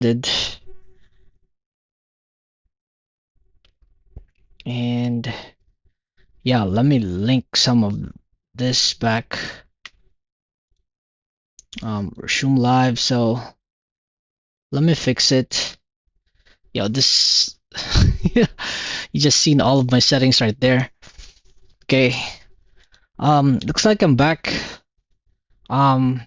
did. And yeah, let me link some of this back. Resume live. So let me fix it. Yo, this you just seen all of my settings right there. Okay. Looks like I'm back. Um,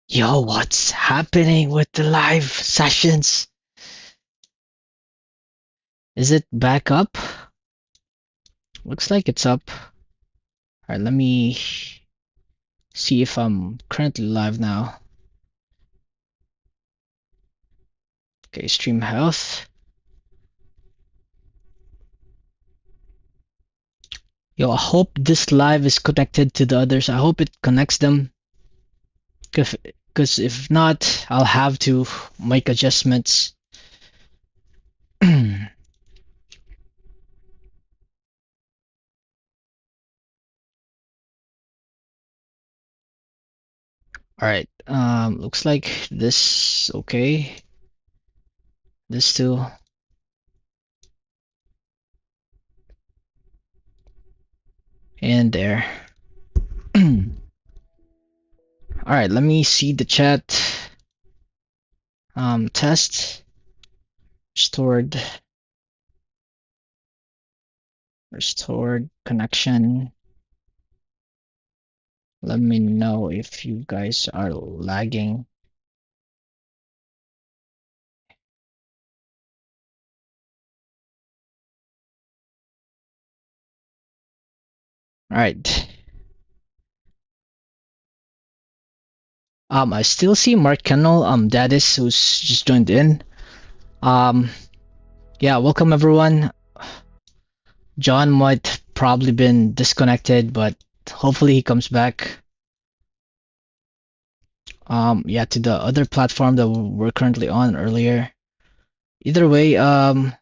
Yo, what's happening with the live sessions? Is it back up? Looks like it's up. Alright, let me see if I'm currently live now. Okay, stream health. Yo, I hope this live is connected to the others. I hope it connects them. Because if not, I'll have to make adjustments. Alright, looks like this okay. This too. And there. Alright, let me see the chat. Test. Restored connection. Let me know if you guys are lagging. Alright. I still see Mark Kennel, Dadis, who's just joined in. Yeah, welcome everyone. John might probably been disconnected, but hopefully he comes back. Yeah, to the other platform that we're currently on earlier. Either way, yeah,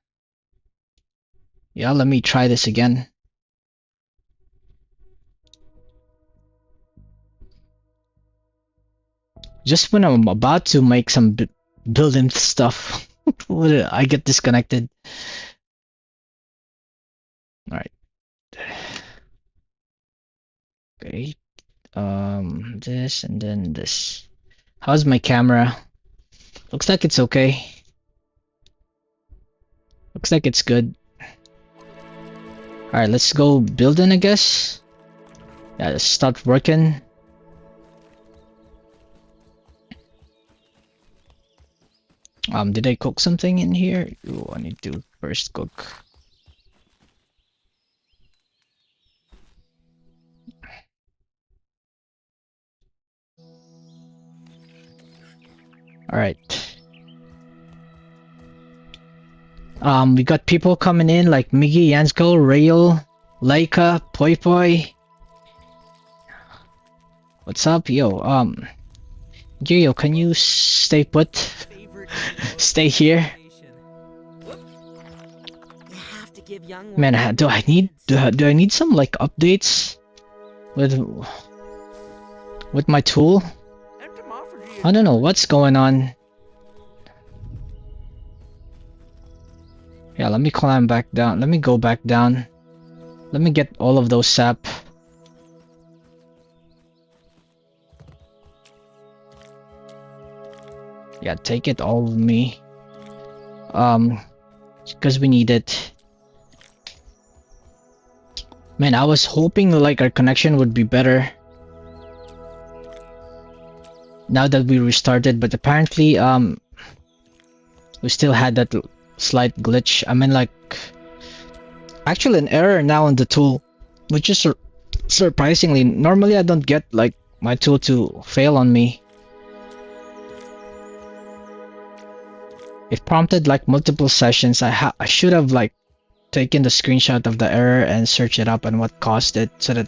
let me try this again. Just when I'm about to make some building stuff, I get disconnected. All right. Okay. This and then this. How's my camera? Looks like it's okay. Looks like it's good. All right, let's go building, I guess. Yeah, let's start working. Did I cook something in here? Ooh, I need to first cook. All right. We got people coming in like Miggy, Yansko, Rail, Laika, Poi Poi. What's up, yo? Geo, can you stay put? Stay here. Man, do I need some like updates with my tool? I don't know what's going on. Yeah, let me climb back down. Let me go back down. Let me get all of those sap. Yeah, take it all with me. Because we need it. Man, I was hoping like our connection would be better now that we restarted, but apparently we still had that slight glitch. I mean, like, actually an error now on the tool, which is surprisingly. Normally I don't get like my tool to fail on me. It prompted like multiple sessions. I should have like taken the screenshot of the error and search it up and what caused it, so that,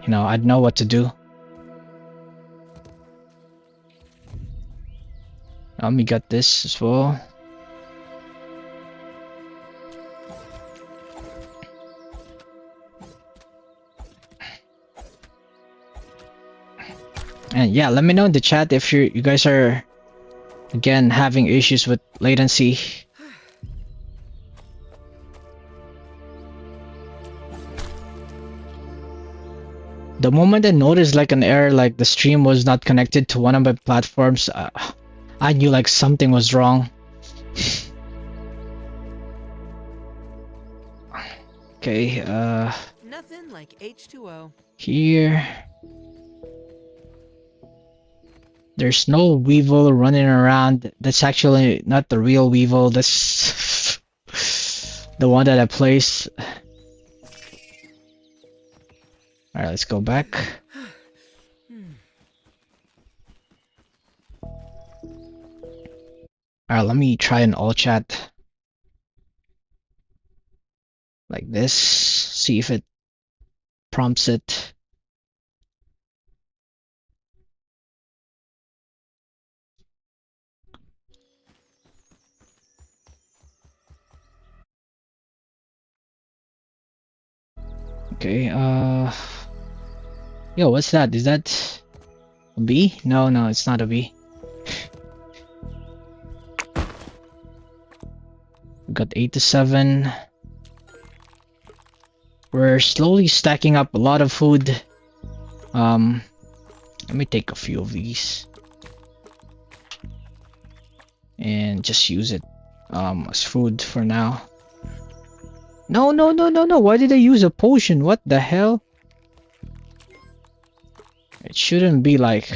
you know, I'd know what to do. Let me get this as well. And yeah, let me know in the chat if you guys are again having issues with latency. The moment I noticed like an error, like the stream was not connected to one of my platforms, I knew like something was wrong. Okay, nothing like H2O. Here. There's no Weevil running around. That's actually not the real Weevil. That's the one that I placed. Alright, let's go back. Alright, let me try an all chat. Like this. See if it prompts it. Okay, yo, what's that? Is that a bee? No, no, it's not a bee. We got 8 to 7. We're slowly stacking up a lot of food. Let me take a few of these and just use it as food for now. No, no, no, no, no. Why did I use a potion? What the hell? It shouldn't be like...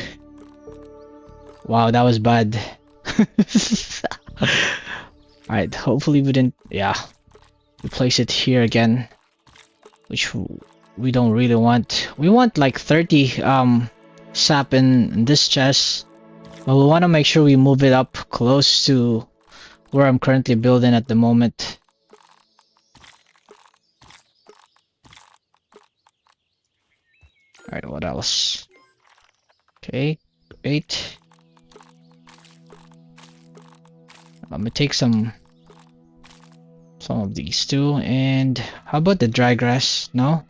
Wow, that was bad. Alright, hopefully we didn't... Yeah. We place it here again. Which we don't really want. We want like 30 sap in this chest. But we want to make sure we move it up close to where I'm currently building at the moment. Alright, what else? Okay, great. I'm gonna take some of these too. And how about the dry grass? No?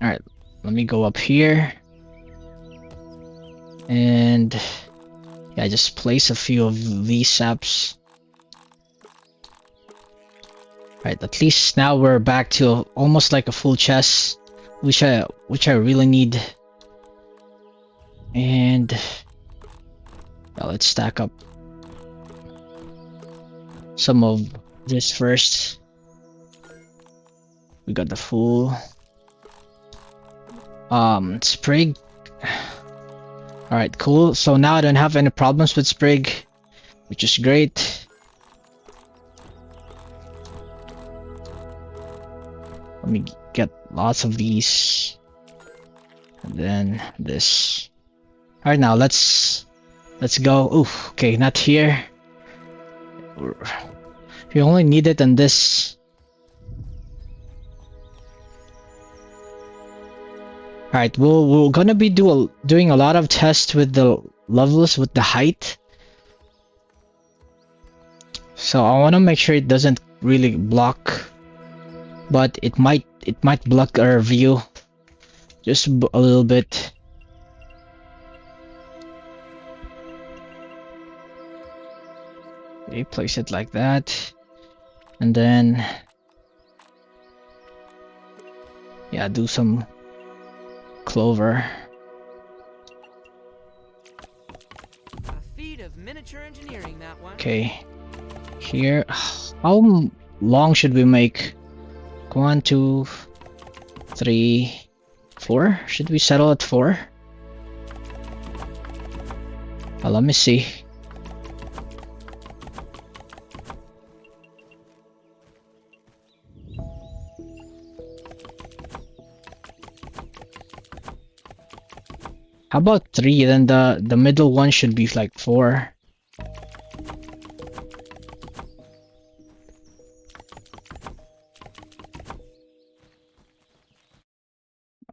Alright, let me go up here. And yeah, just place a few of these saps. Alright, at least now we're back to almost like a full chest, which I really need. And well, let's stack up some of this first. We got the full sprig. Alright, cool. So now I don't have any problems with sprig, which is great. Let me get lots of these. And then this. Alright, now let's go. Oof, okay, not here. We only need it in this. Alright, we're gonna be doing a lot of tests with the levels with the height. So I wanna make sure it doesn't really block, but it might block our view just a little bit. Okay, place it like that, and then yeah, do some clover. A feat of miniature engineering, that one. Okay, here, how long should we make? 1, 2, 3, 4. Should we settle at 4? Let me see. How about 3? Then the middle one should be like 4.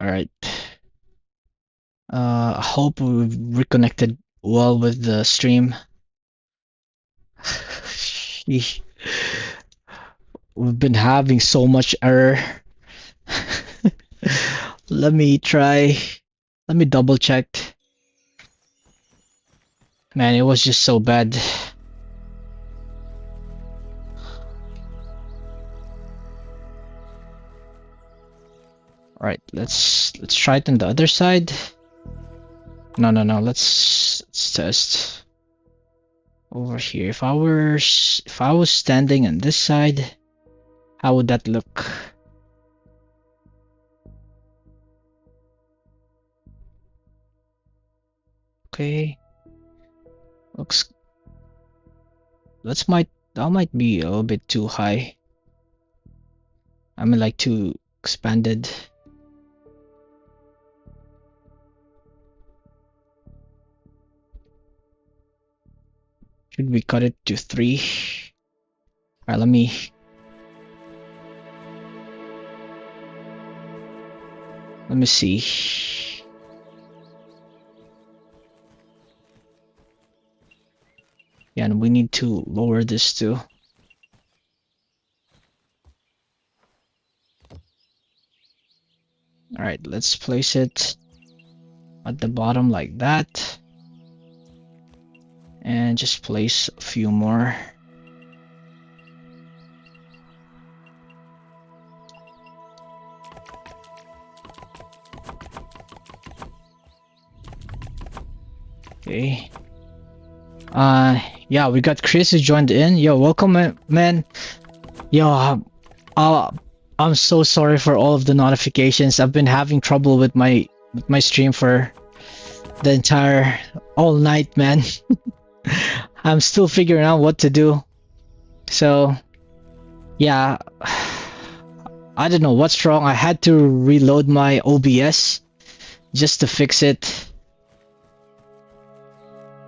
Alright. I hope we've reconnected well with the stream. we've been having so much error. Let me try. Let me double check. Man, it was just so bad. Alright, let's try it on the other side. No, let's test over here. If I was standing on this side, how would that look? Okay. Looks that might be a little bit too high. I mean like too expanded. Should we cut it to 3? Alright, let me see. Yeah, and we need to lower this too. Alright, let's place it at the bottom like that. And just place a few more. Okay. Yeah, we got Chris who joined in. Yo, welcome, man. Yo, I'm so sorry for all of the notifications. I've been having trouble with my stream for the entire all night, man. I'm still figuring out what to do. So, yeah, I don't know what's wrong. I had to reload my OBS just to fix it.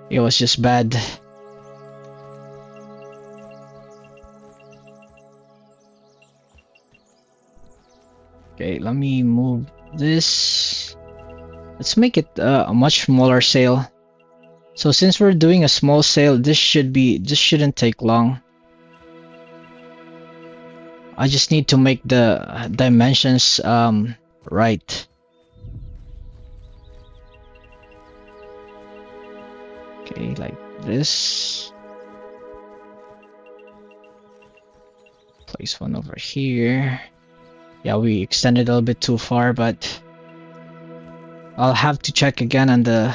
It was just bad. Okay, let me move this. Let's make it a much smaller sail. So since we're doing a small sail, this shouldn't take long. I just need to make the dimensions right. Okay, like this. Place one over here. Yeah, we extended a little bit too far, but I'll have to check again on the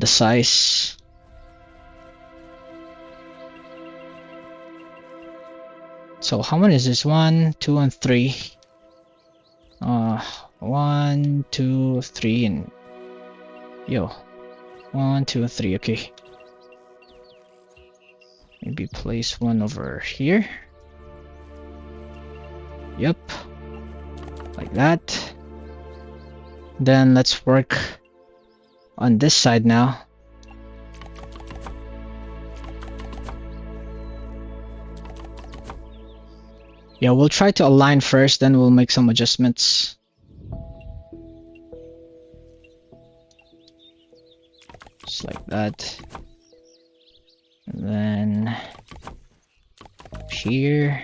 size. So how many is this? 1, 2, and 3. 1, 2, 3, and yo. 1, 2, 3. Okay. Maybe place one over here. Yep. Like that. Then let's work on this side now. Yeah, we'll try to align first, then we'll make some adjustments. Just like that. And then here.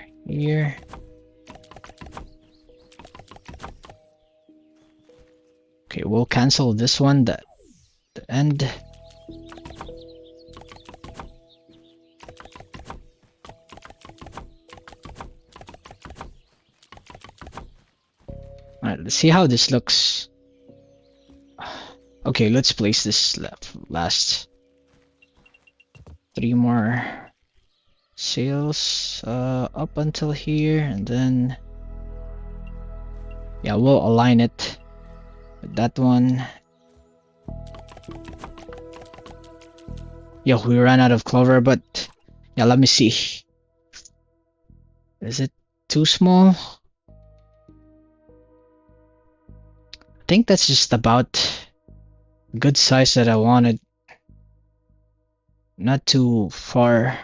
Okay, we'll cancel this one, the end. Alright, let's see how this looks. Okay, let's place this last. 3 more sails up until here, and then yeah, we'll align it with that one. Yeah, we ran out of clover, but yeah, let me see. Is it too small? I think that's just about good size that I wanted. Not too far.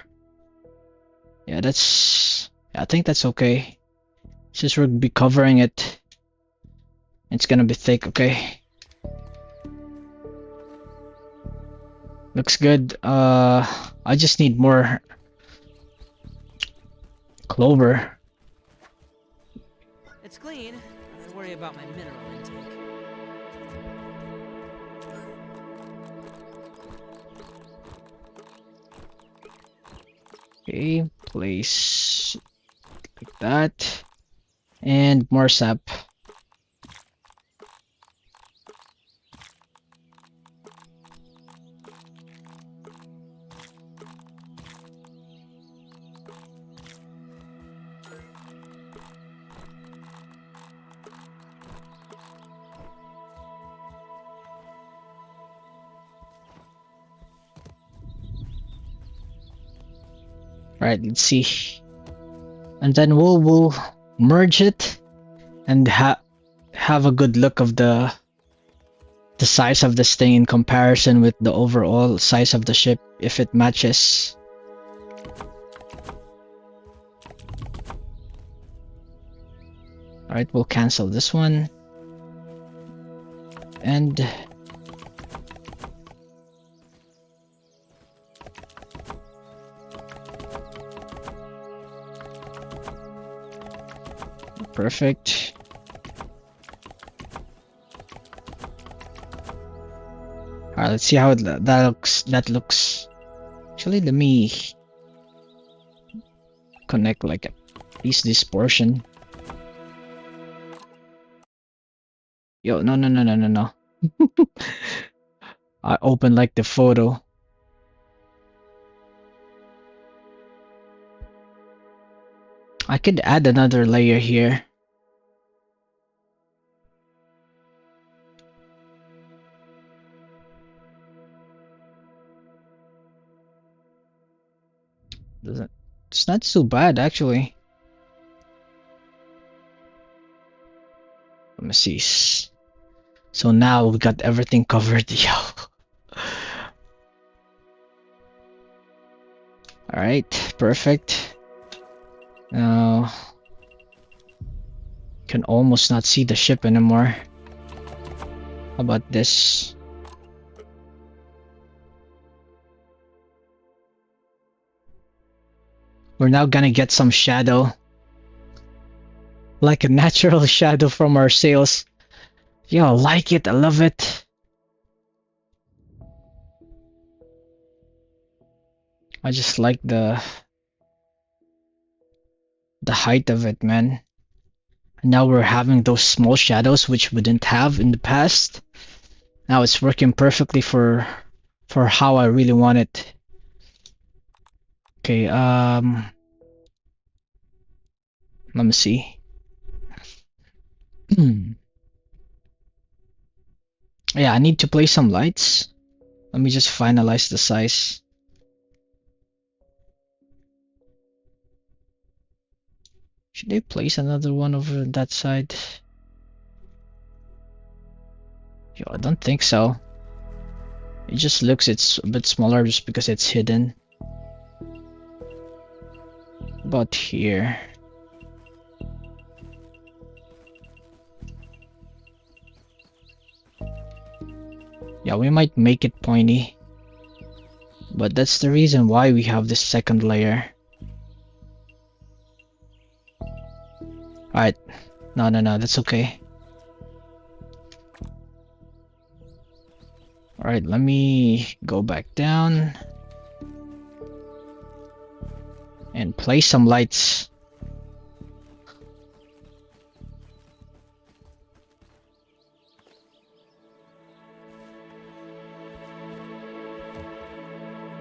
Yeah, I think that's okay. Since we'll be covering it, it's gonna be thick. Okay, looks good. I just need more Clover. It's clean. I worry about my mineral intake. Okay, place like that. And more sap. Right, let's see. And then we'll merge it and have a good look of the size of this thing in comparison with the overall size of the ship, if it matches. Alright, we'll cancel this one. And perfect. Alright, let's see how that looks. Actually, let me connect like at least this portion. Yo, no. I opened like the photo. I could add another layer here. It's not so bad actually. Let me see. So now we got everything covered. Yo. Alright, perfect. Now can almost not see the ship anymore. How about this? We're now gonna get some shadow. Like a natural shadow from our sails. Yo, I like it, I love it. I just like the height of it, man. And now we're having those small shadows which we didn't have in the past. Now it's working perfectly for how I really want it. Okay, let me see. Yeah, I need to place some lights. Let me just finalize the size. Should I place another one over that side? Yo, I don't think so. It just looks it's a bit smaller just because it's hidden. About here. Yeah, we might make it pointy. But that's the reason why we have this second layer. Alright. No, that's okay. Alright, let me go back down. And place some lights.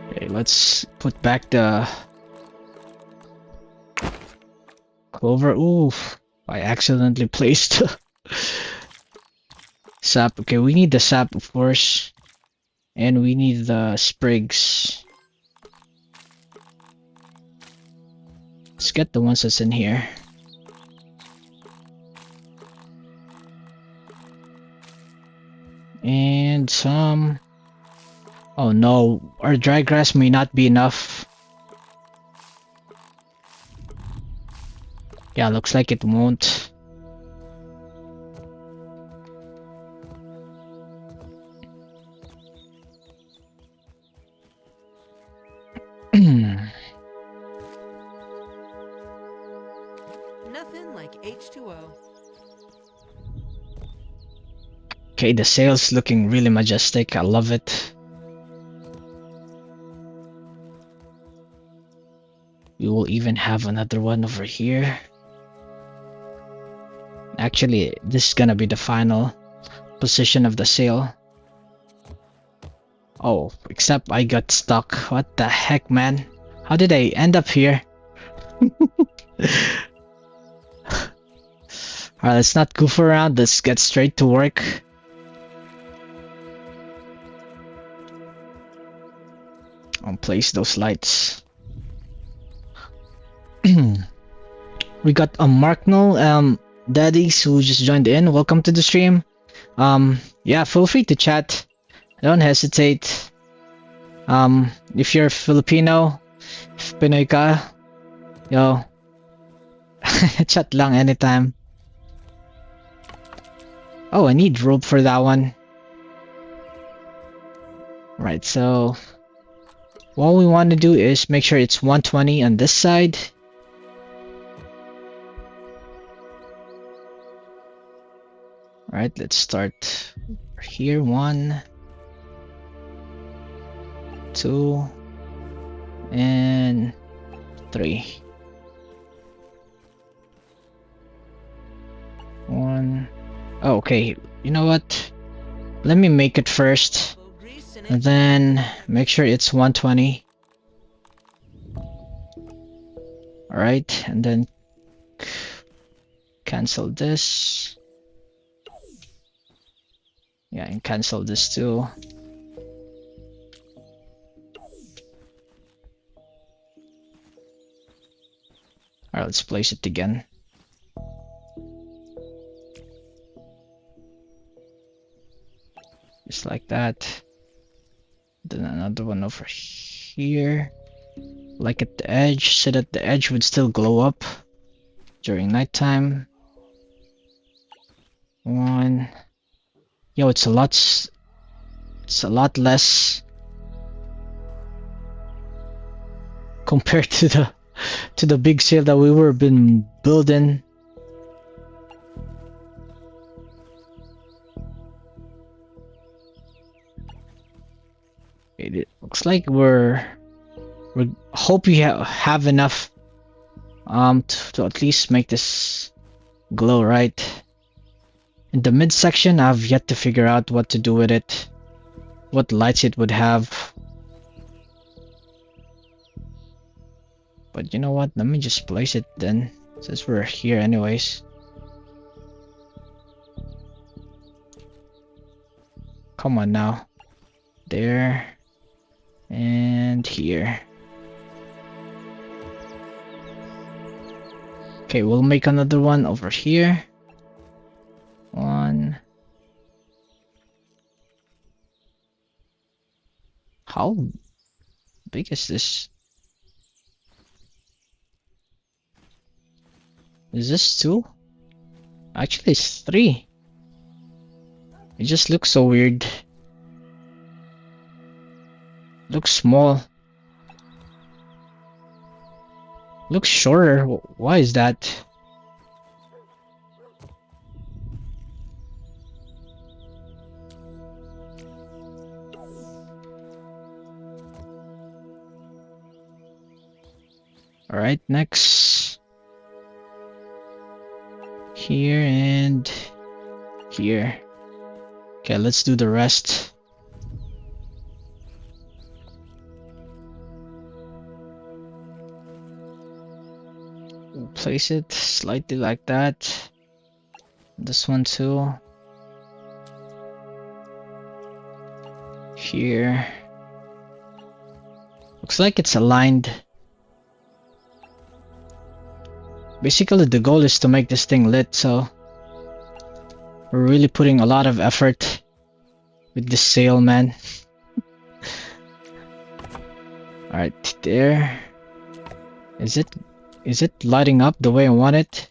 Okay, let's put back the clover. Oof, I accidentally placed sap. Okay, we need the sap, of course. And we need the sprigs. Let's get the ones that's in here. And some... Oh no, our dry grass may not be enough. Yeah, looks like it won't. H2O. Okay, the sail's looking really majestic. I love it. We will even have another one over here. Actually, this is gonna be the final position of the sail. Oh, except I got stuck. What the heck, man? How did I end up here? Alright, let's not goof around. Let's get straight to work. I'll place those lights. We got a Marknell, Daddies who just joined in. Welcome to the stream. Yeah, feel free to chat. Don't hesitate. If you're Filipino, if Pinoy ka, yo, chat lang anytime. Oh, I need rope for that one. Right, so what we want to do is make sure it's 120 on this side. Alright, let's start here. 1, 2, and 3. 1. Oh, okay, you know what? Let me make it first. Elbow grease and And then make sure it's 120. Alright, and then cancel this. Yeah, and cancel this too. Alright, let's place it again. Just like that. Then another one over here. Like at the edge, so that the edge would still glow up during nighttime. 1. Yo, it's a lot less compared to the big sail that we were been building. It looks like we hope we have enough to at least make this glow, right? In the midsection, I've yet to figure out what to do with it, what lights it would have. But you know what? Let me just place it then, since we're here anyways. Come on now. There. And here. Okay, we'll make another one over here. 1. How big is this? Is this 2? Actually, it's 3. It just looks so weird. Looks small. Looks shorter. Why is that? Alright, next. Here and here. Okay, let's do the rest. We'll place it slightly like that. This one too. Here. Looks like it's aligned. Basically, the goal is to make this thing lit, so we're really putting a lot of effort with this sail, man. Alright, there. Is it lighting up the way I want it?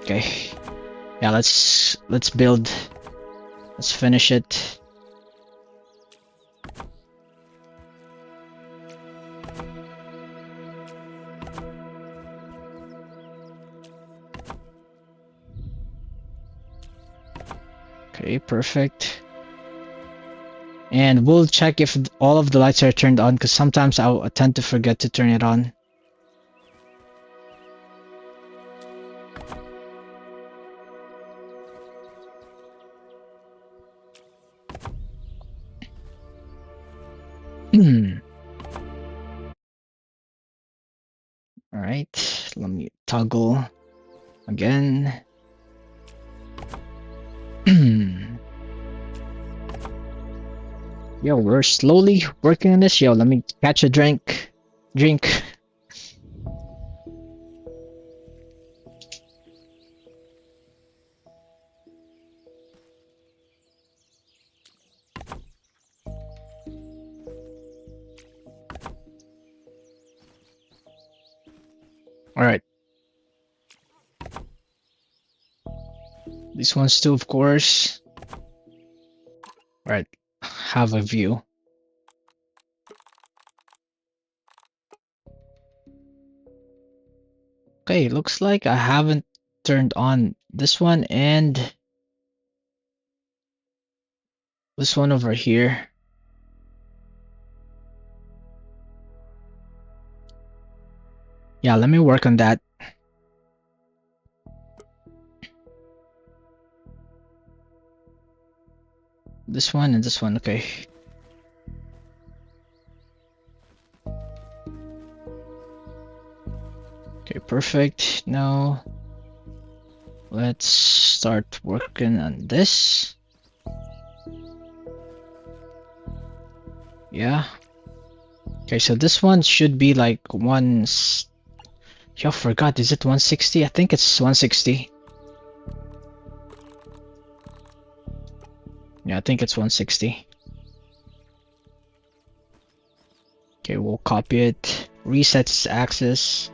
Okay. Yeah, let's build. Let's finish it. Okay, perfect. And we'll check if all of the lights are turned on, because sometimes I'll tend to forget to turn it on. Alright, let me toggle again. Yo, we're slowly working on this. Yo, let me catch a drink. Alright. This one's too, of course. Alright, have a view. Okay, looks like I haven't turned on this one and this one over here. Yeah, let me work on that. This one and this one, okay. Okay, perfect. Now let's start working on this. Yeah. Okay, so this one should be like Yo, forgot, is it 160? I think it's 160. Yeah, I think it's 160. Okay, we'll copy it. Reset its axis.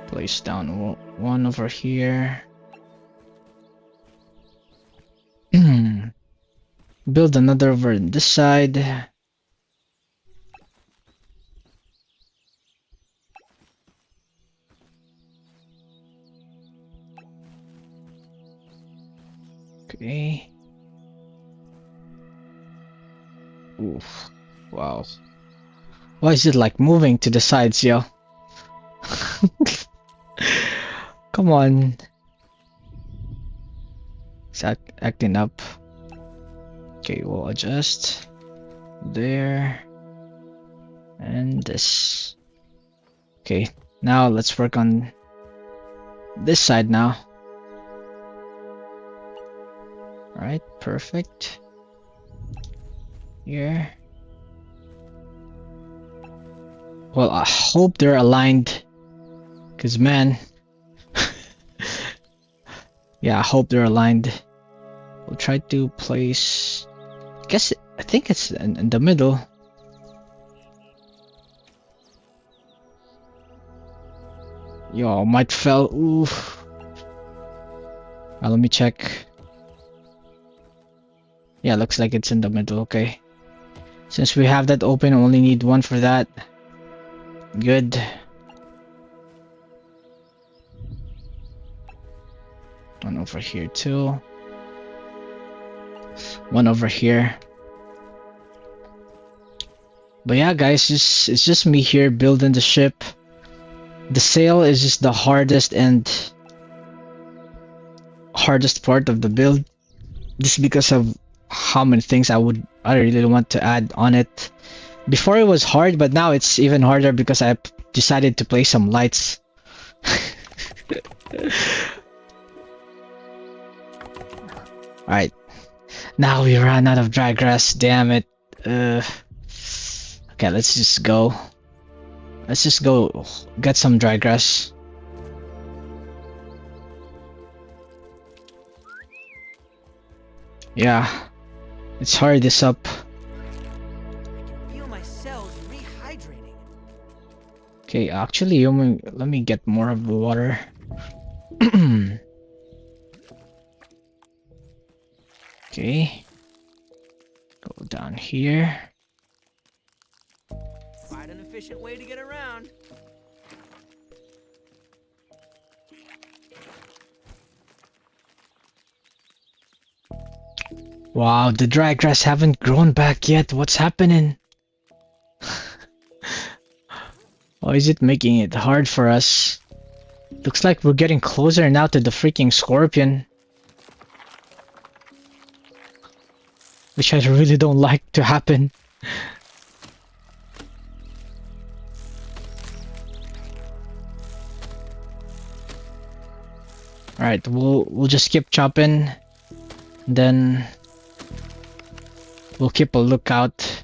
Place down one over here. Build another over on this side. Okay. Oof. Wow. Why is it like moving to the sides, yo? Come on. It's acting up. Okay, we'll adjust. There. And this. Okay, now let's work on this side now. Alright, perfect. Here. Well, I hope they're aligned. Cause man. Yeah, I hope they're aligned. We'll try to place... I think it's in the middle. Yo, might fell. Oof. Let me check. Yeah, looks like it's in the middle. Okay. Since we have that open, I only need one for that. Good. One over here too. One over here. But yeah, guys, it's just me here building the ship. The sail is just the hardest part of the build, just because of how many things I really want to add on it. Before it was hard, but now it's even harder because I decided to place some lights. Alright, now we ran out of dry grass, damn it. Okay, let's just go get some dry grass. Yeah, let's hurry this up. I can feel my cells rehydrating. Okay, actually, let me get more of the water. Okay, go down here. Quite an efficient way to get around. Wow, the dry grass haven't grown back yet. What's happening? Why is it making it hard for us? Looks like we're getting closer now to the freaking scorpion. Which I really don't like to happen. Alright, we'll just keep chopping. Then we'll keep a lookout.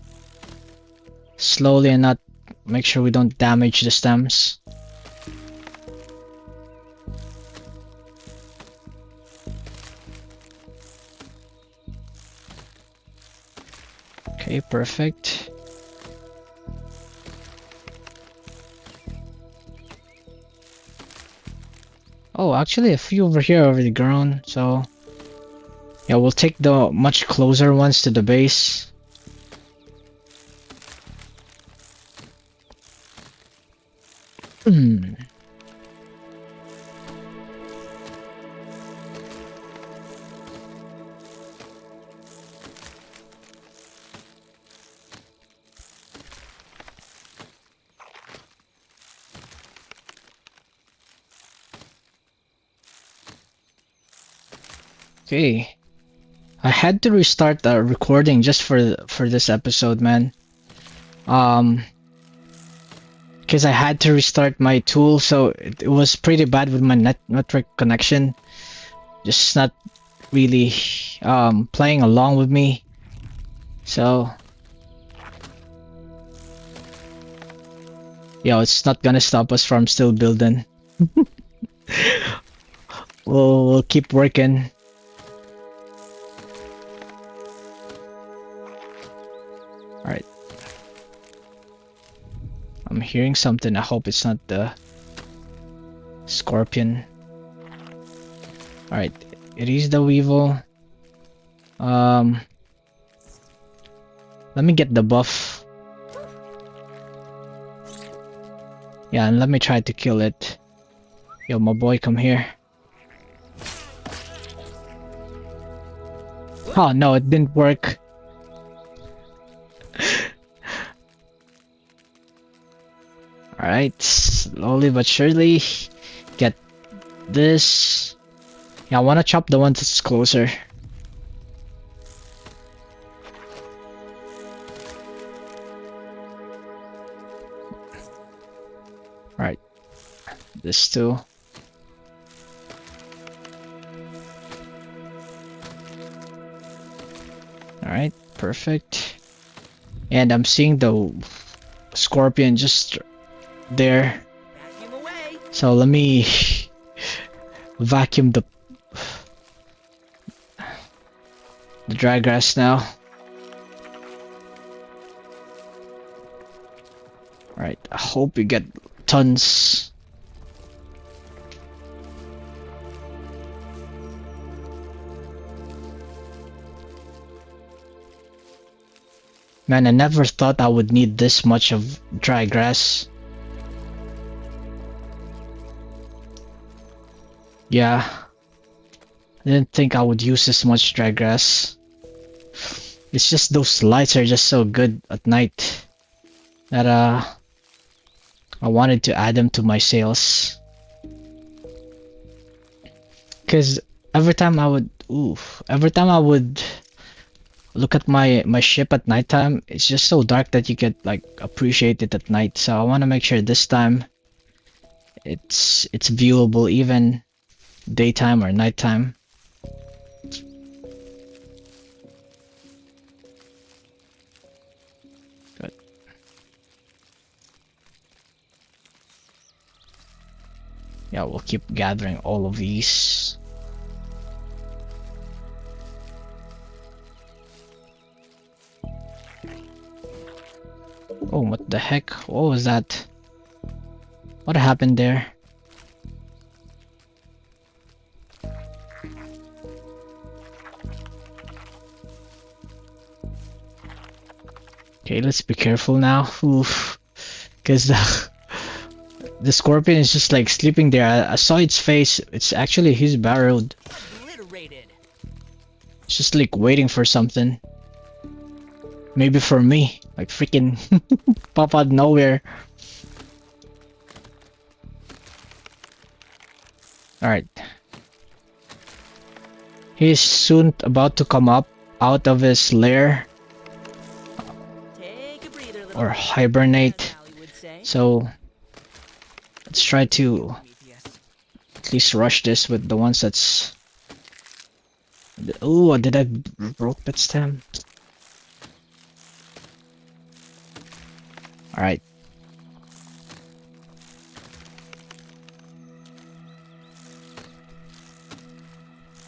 Slowly and not make sure we don't damage the stems. Okay, perfect. Oh, actually a few over here already grown, so yeah, we'll take the much closer ones to the base. Okay, I had to restart the recording just for this episode, man. Because I had to restart my tool, so it was pretty bad with my network connection. Just not really playing along with me. So yeah, it's not gonna stop us from still building. We'll keep working. Alright. I'm hearing something. I hope it's not the scorpion. Alright, it is the weevil. Let me get the buff. Yeah, and let me try to kill it. Yo, my boy, come here. Oh no, it didn't work. Alright, slowly but surely get this. Yeah, I wanna chop the one that's closer. Alright, this too. Alright, perfect. And I'm seeing the scorpion just there. So let me vacuum the dry grass now. Alright, I hope we get tons. Man, I never thought I would need this much of dry grass. Yeah, I didn't think I would use this much dry grass. It's just those lights are just so good at night that I wanted to add them to my sails. Cause every time I would look at my ship at nighttime, it's just so dark that you could like appreciate it at night. So I want to make sure this time it's viewable even daytime or nighttime. Good. Yeah, we'll keep gathering all of these. Oh, what the heck? What was that? What happened there? Okay, let's be careful now. Oof. Because the scorpion is just like sleeping there. I saw its face. It's actually he's burrowed. Obliterated. Just like waiting for something. Maybe for me. Like freaking pop out nowhere. Alright. He's soon about to come up out of his lair. Take a breather, little Or lady, hibernate. as Allie would say. So let's try to Prometheus. at least rush this with the ones that's... Oh, did I broke that stem? Alright.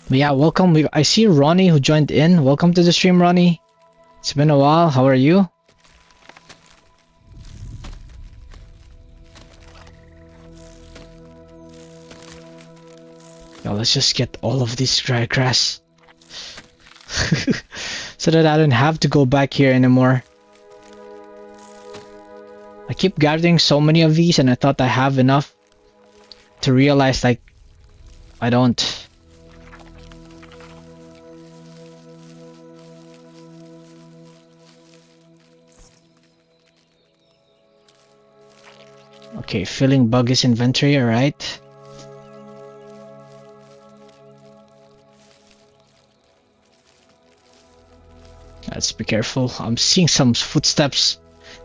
But yeah, welcome. I see Ronnie who joined in. Welcome to the stream, Ronnie. It's been a while. How are you? Yo, let's just get all of this dry grass. So that I don't have to go back here anymore. I keep gathering so many of these and I thought I have enough to realize like I don't. Okay, filling Buggy's inventory, alright. Let's be careful. I'm seeing some footsteps.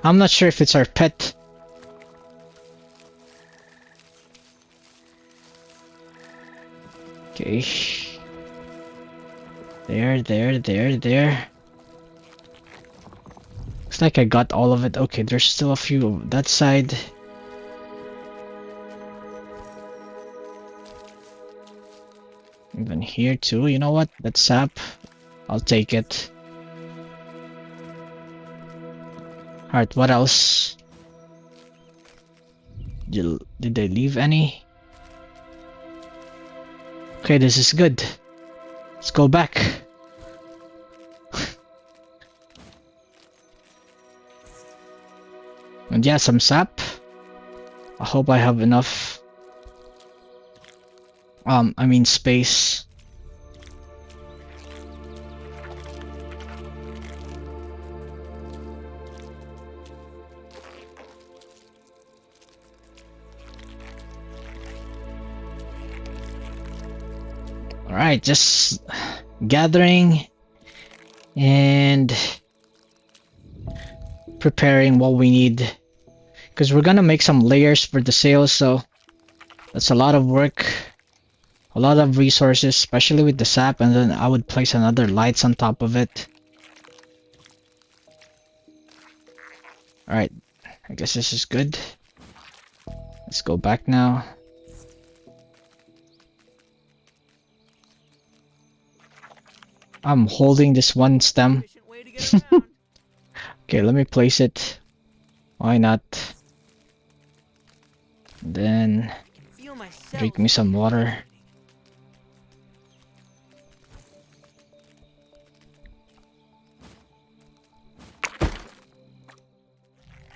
I'm not sure if it's our pet. Okay. There. Looks like I got all of it. Okay, there's still a few on that side. Even here too. You know what? That sap. I'll take it. Alright, what else? Did they leave any? Okay, this is good. Let's go back. And yeah, some sap. I hope I have enough. I mean space. Alright, just gathering and preparing what we need. Because we're gonna make some layers for the sails, so that's a lot of work. A lot of resources, especially with the sap, and then I would place another lights on top of it. Alright, I guess this is good. Let's go back now. I'm holding this one stem. Efficient way to get around. Okay, let me place it. Why not? Then Feel myself. drink me some water.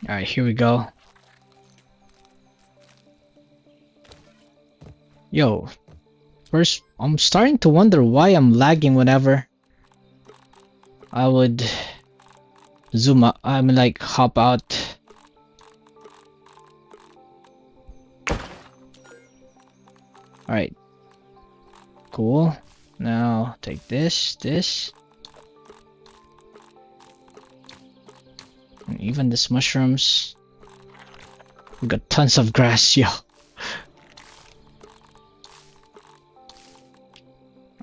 Alright, here we go. Yo, first, I'm starting to wonder why I'm lagging whenever I would zoom out. I mean, like, hop out. Alright. Cool. Now, take this. And even this mushrooms. We got tons of grass, yo.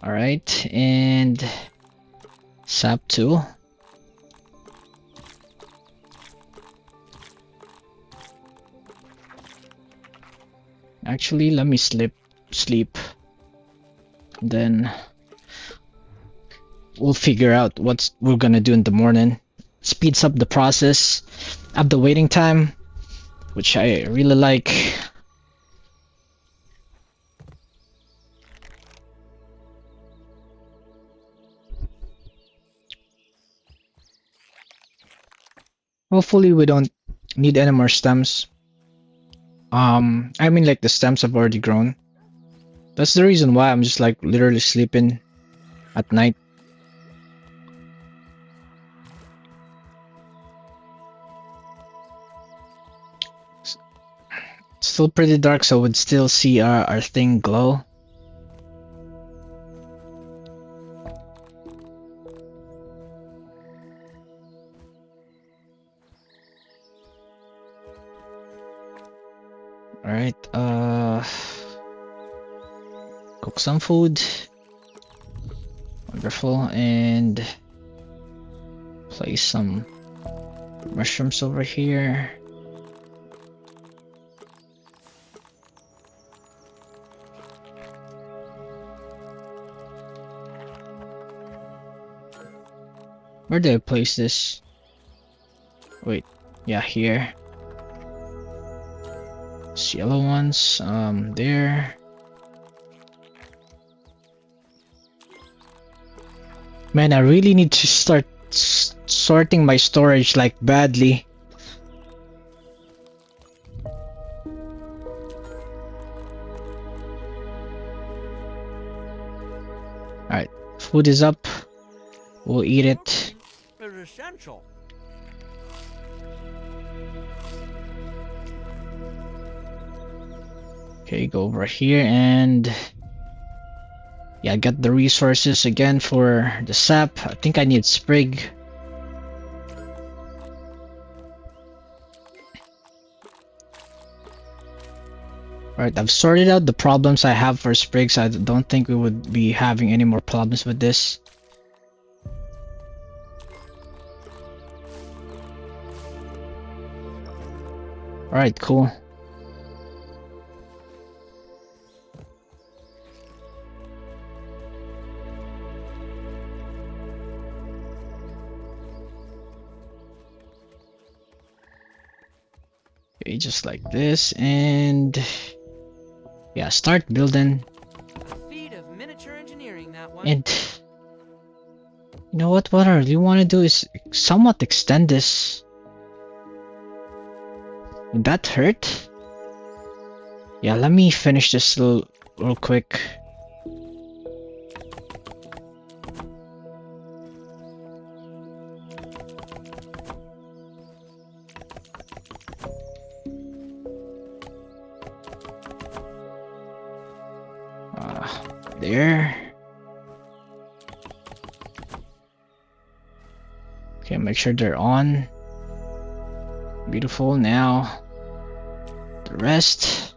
Alright, and sap too. Actually, let me sleep. Then we'll figure out what we're gonna do in the morning. Speeds up the process of the waiting time, which I really like. Hopefully we don't need any more stems. I mean, like, the stems have already grown. That's the reason why I'm just like literally sleeping at night. still pretty dark, so we'd still see our thing glow. Alright, cook some food. Wonderful, and place some mushrooms over here. Where did I place this? Wait, yeah, here. It's yellow ones, there. Man, I really need to start sorting my storage like badly. Alright, food is up. We'll eat it. It's essential. Okay, go over here and yeah, get the resources again for the sap. I think I need sprig. Alright, I've sorted out the problems I have for sprig, so I don't think we would be having any more problems with this. Alright, cool. Okay, just like this, and yeah, start building. A feat of miniature engineering, that one. And you know what I really want to do is somewhat extend this. Did that hurt? Yeah, let me finish this real quick. There. Okay, make sure they're on. Beautiful. Now the rest.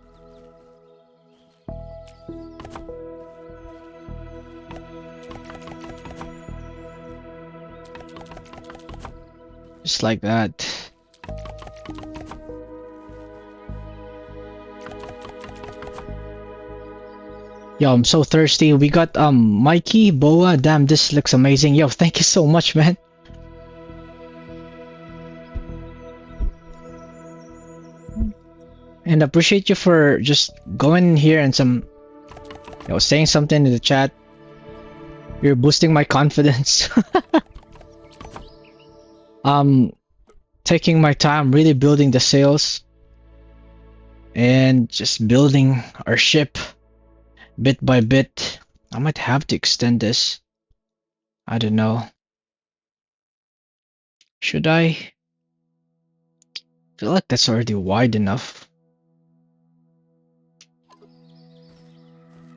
Just like that. Yo, I'm so thirsty. We got Mikey, Boa. Damn, this looks amazing. Yo, thank you so much, man. And appreciate you for just going here and saying something in the chat. You're boosting my confidence. Taking my time, really building the sails and just building our ship bit by bit. I might have to extend this. I don't know. Should I? Feel like that's already wide enough.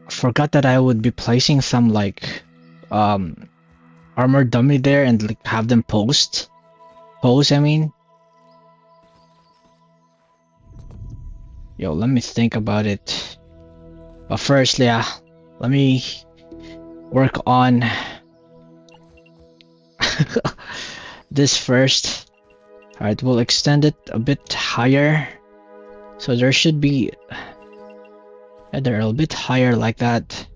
I forgot that I would be placing some like armor dummy there and like have them pose, I mean. Yo, let me think about it. But first, yeah, let me work on this first. Alright, we'll extend it a bit higher. So there should be... yeah, they're a bit higher like that.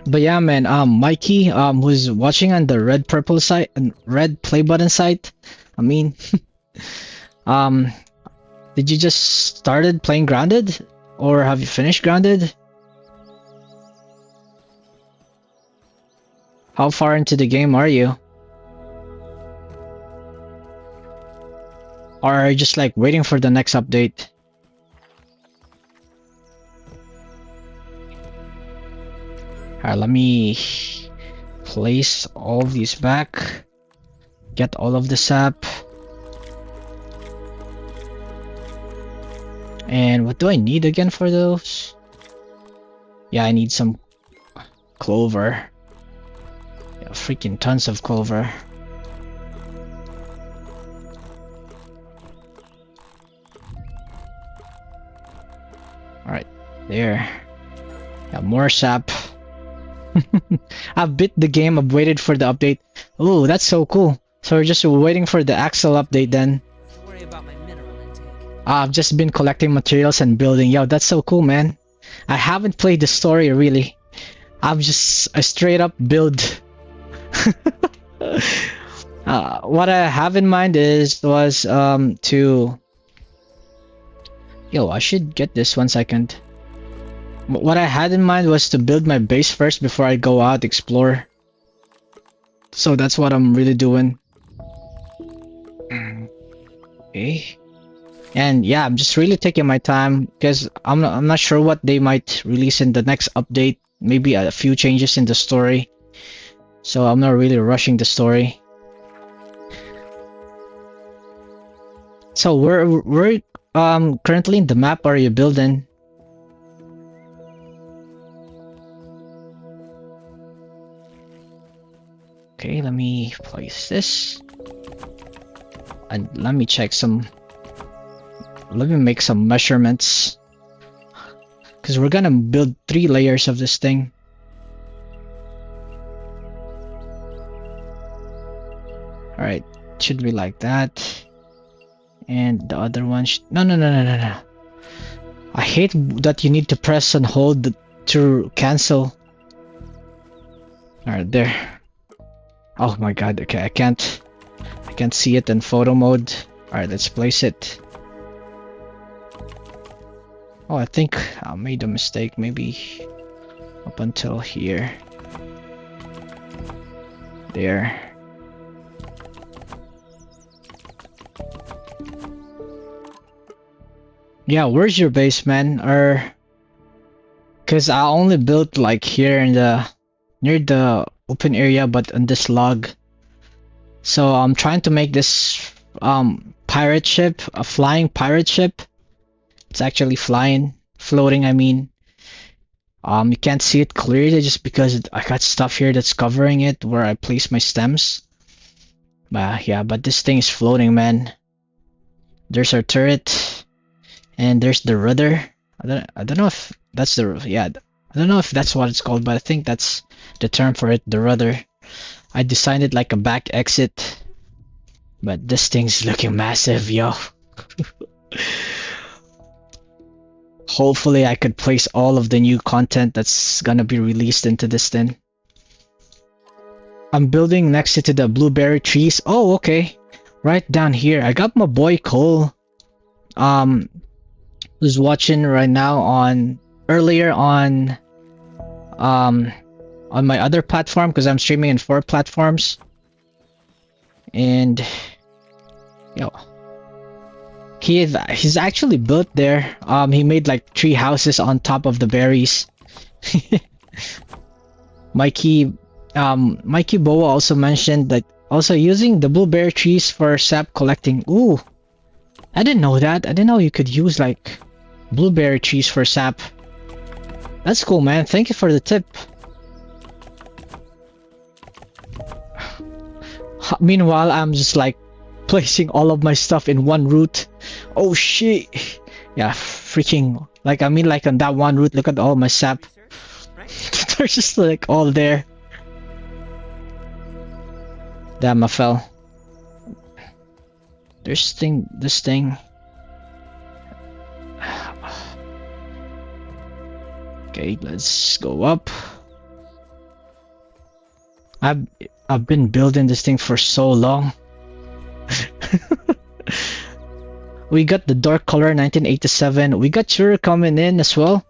But yeah, man, Mikey, who's watching on the red purple site and red play button site, I mean, did you just started playing Grounded? Or have you finished Grounded? How far into the game are you? Or are you just like waiting for the next update? Alright, let me place all of these back. Get all of the sap. And what do I need again for those? Yeah, I need some clover. Yeah, freaking tons of clover. Alright, there. Yeah, more sap. I've beat the game, I've waited for the update. Oh, that's so cool. So we're just waiting for the Axel update then. Don't worry about my mineral intake. I've just been collecting materials and building. Yo, that's so cool, man. I haven't played the story really. I'm just a straight up build. What I have in mind was to... Yo, I should get this 1 second. What I had in mind was to build my base first before I go out explore. So that's what I'm really doing. Okay. And yeah, I'm just really taking my time because I'm not sure what they might release in the next update. Maybe a few changes in the story. So I'm not really rushing the story. So where currently in the map are you building? Okay, let me place this. And let me check some... Let me make some measurements. Because we're gonna build 3 layers of this thing. Alright, should be like that. And the other one no. I hate that you need to press and hold to cancel. Alright, there. Oh my god, okay, I can't see it in photo mode. Alright, let's place it. Oh, I think I made a mistake, maybe up until here. There. Yeah, where's your base, man? Or... Cause I only built like here in the... near the open area, but on this log. So I'm trying to make this pirate ship, a flying pirate ship. It's actually flying, floating I mean. You can't see it clearly just because I got stuff here that's covering it where I place my stems. But yeah, but this thing is floating, man. There's our turret. And there's the rudder. I don't know if that's the... yeah, I don't know if that's what it's called, but I think that's the term for it, the rudder. I designed it like a back exit. But this thing's looking massive, yo. Hopefully I could place all of the new content that's gonna be released into this thing. I'm building next to the blueberry trees. Oh, okay. Right down here. I got my boy Cole. Who's watching right now on... earlier on my other platform, because I'm streaming in 4 platforms. And yo, he's actually built there. He made like 3 houses on top of the berries. Mikey Boa also mentioned that also using the blueberry trees for sap collecting. Ooh, I didn't know that. I didn't know you could use like blueberry trees for sap. That's cool, man. Thank you for the tip. Meanwhile, I'm just like placing all of my stuff in one route. Oh shit. Yeah, freaking... like, I mean like on that one route, look at all my sap. They're just like all there. Damn, I fell. This thing. Okay, let's go up. I've been building this thing for so long. We got the dark color 1987. We got Chura coming in as well.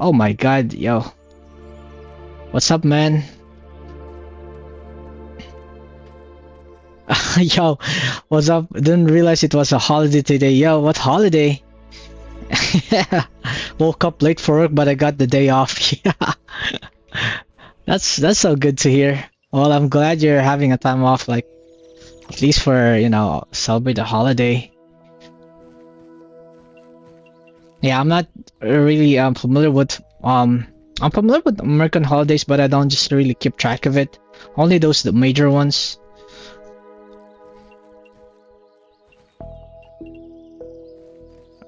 Oh my god, yo. What's up, man? Yo, what's up? Didn't realize it was a holiday today. Yo, what holiday? Woke up late for work, but I got the day off. Yeah. That's so good to hear. Well, I'm glad you're having a time off, like at least for, you know, celebrate the holiday. Yeah, I'm not really familiar with I'm familiar with American holidays, but I don't just really keep track of it. Only those the major ones.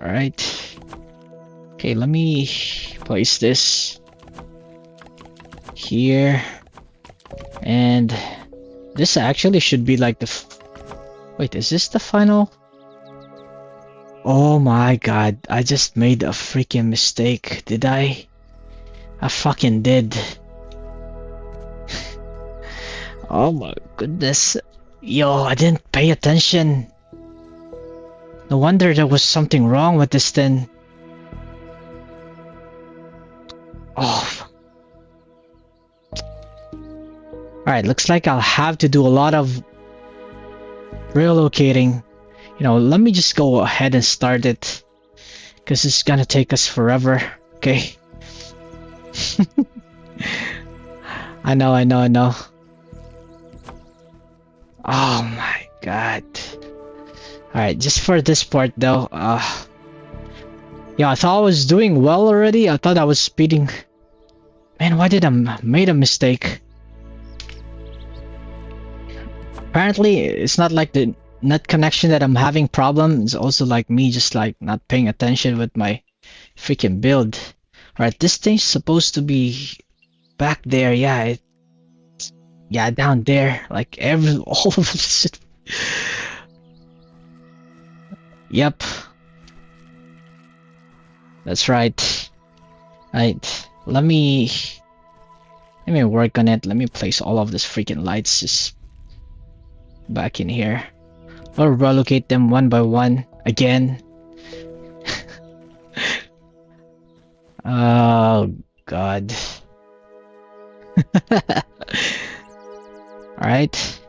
All right. Okay, let me place this here, and this actually should be like the. Wait, is this the final? Oh my god, I just made a freaking mistake. Did I? I fucking did. Oh my goodness. Yo, I didn't pay attention. No wonder there was something wrong with this thing. Oh. Alright, looks like I'll have to do a lot of relocating. You know, let me just go ahead and start it, because it's gonna take us forever. Okay. I know. Oh my god. Alright, just for this part though, yeah, I thought I was doing well already. I thought I was speeding. Man, why did I made a mistake? Apparently, it's not like the net connection that I'm having problem. It's also like me just like not paying attention with my freaking build. Alright, this thing's supposed to be back there. Yeah, yeah, down there. Like all of this. Yep. That's right. Right. Let me work on it. Let me place all of this freaking lights just back in here. Or relocate them one by one again. Oh god. Alright.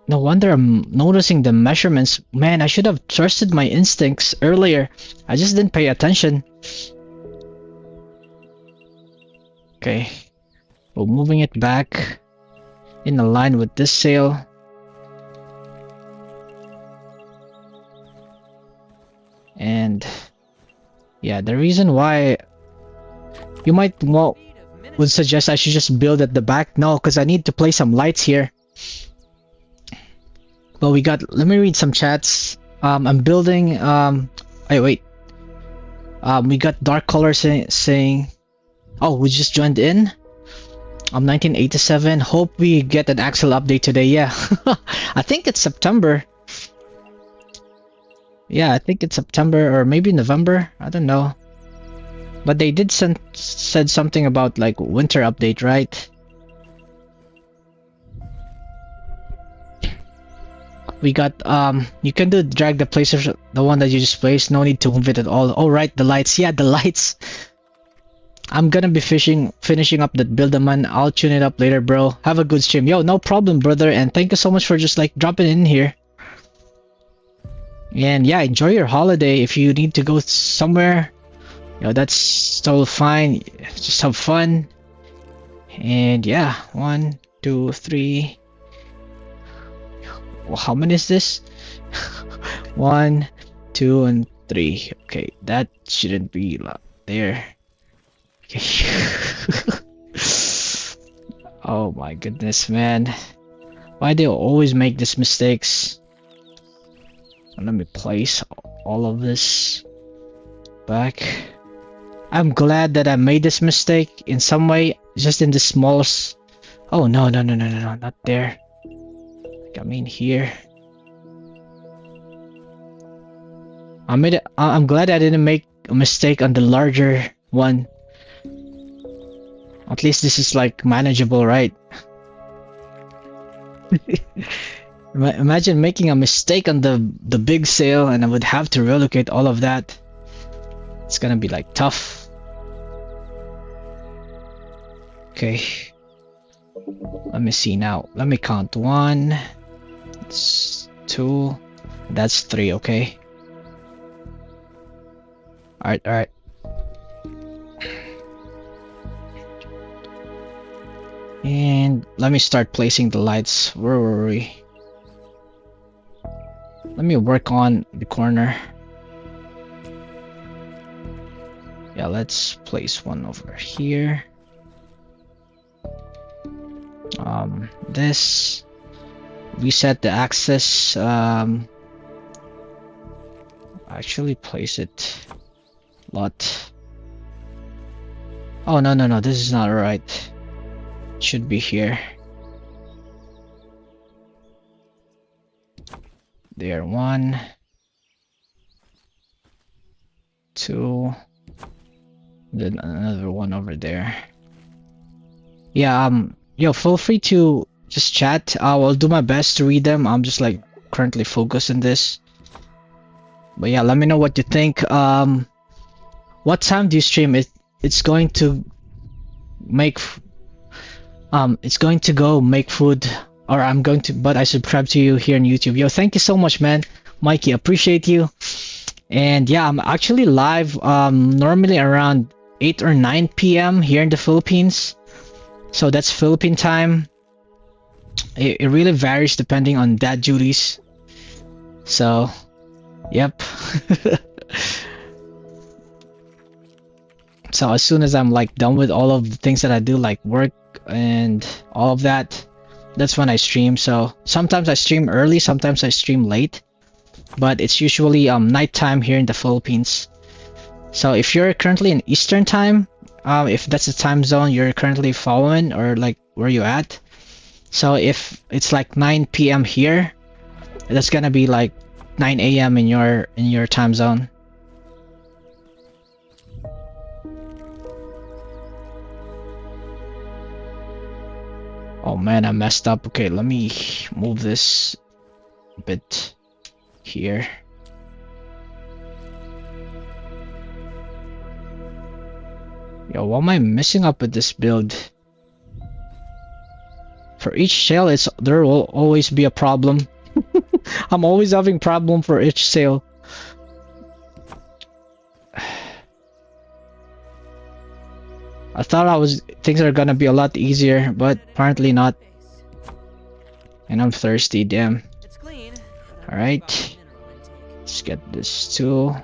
No wonder I'm noticing the measurements. Man, I should have trusted my instincts earlier. I just didn't pay attention. Okay. We're moving it back in line with this sail. And yeah, the reason why you might would suggest I should just build at the back. No, because I need to place some lights here. Well, let me read some chats. I'm building, wait. We got Dark Color saying, oh, we just joined in. 1987. Hope we get an Axel update today. Yeah, I think it's September. Yeah, I think it's September or maybe November. I don't know. But they did said something about like winter update, right? We got you can do drag the placer, the one that you just placed. No need to move it at all. Oh right, the lights. Yeah, the lights. I'm gonna be finishing up that build, man. I'll tune it up later, bro. Have a good stream. Yo, no problem, brother. And thank you so much for just like dropping in here. And yeah, enjoy your holiday. If you need to go somewhere, you know, that's totally fine. Just have fun. And yeah, 1, 2, 3. Well, how many is this? 1, 2, and 3. Okay, that shouldn't be there. Okay. Oh my goodness, man. Why do you always make these mistakes? Let me place all of this back. I'm glad that I made this mistake in some way, just in the smallest. Oh no, not there. I mean here. I'm glad I didn't make a mistake on the larger one. At least this is like manageable, right? Imagine making a mistake on the big sail and I would have to relocate all of that. It's gonna be like tough. Okay. Let me see now. Let me count. 1, 2, that's 3, okay? Alright. And let me start placing the lights. Where were we? Let me work on the corner. Yeah, let's place one over here. This reset the axis. Actually place it lot. Oh, no, this is not right. It should be here. There, 1, 2, then another one over there. Yeah, yo, feel free to just chat. I'll do my best to read them. I'm just like currently focused on this. But yeah, let me know what you think. What time do you stream? It's going to make it's going to go make food, or I'm going to, but I subscribe to you here on YouTube. Yo, thank you so much, man. Mikey, appreciate you. And yeah, I'm actually live normally around 8 or 9 p.m. here in the Philippines. So that's Philippine time. It really varies depending on dad duties. So, yep. So as soon as I'm like done with all of the things that I do, like work and all of that, that's when I stream. So sometimes I stream early, sometimes I stream late, but it's usually nighttime here in the Philippines. So if you're currently in Eastern time, if that's the time zone you're currently following, or like where you at, so if it's like 9 p.m. here, that's gonna be like 9 a.m. in your time zone. Oh man, I messed up. Okay, let me move this a bit here. Yo, what am I messing up with this build? For each sale, there will always be a problem. I'm always having problem for each sale. I thought things are gonna be a lot easier, but apparently not. And I'm thirsty, damn. It's clean. Alright. Let's get this too.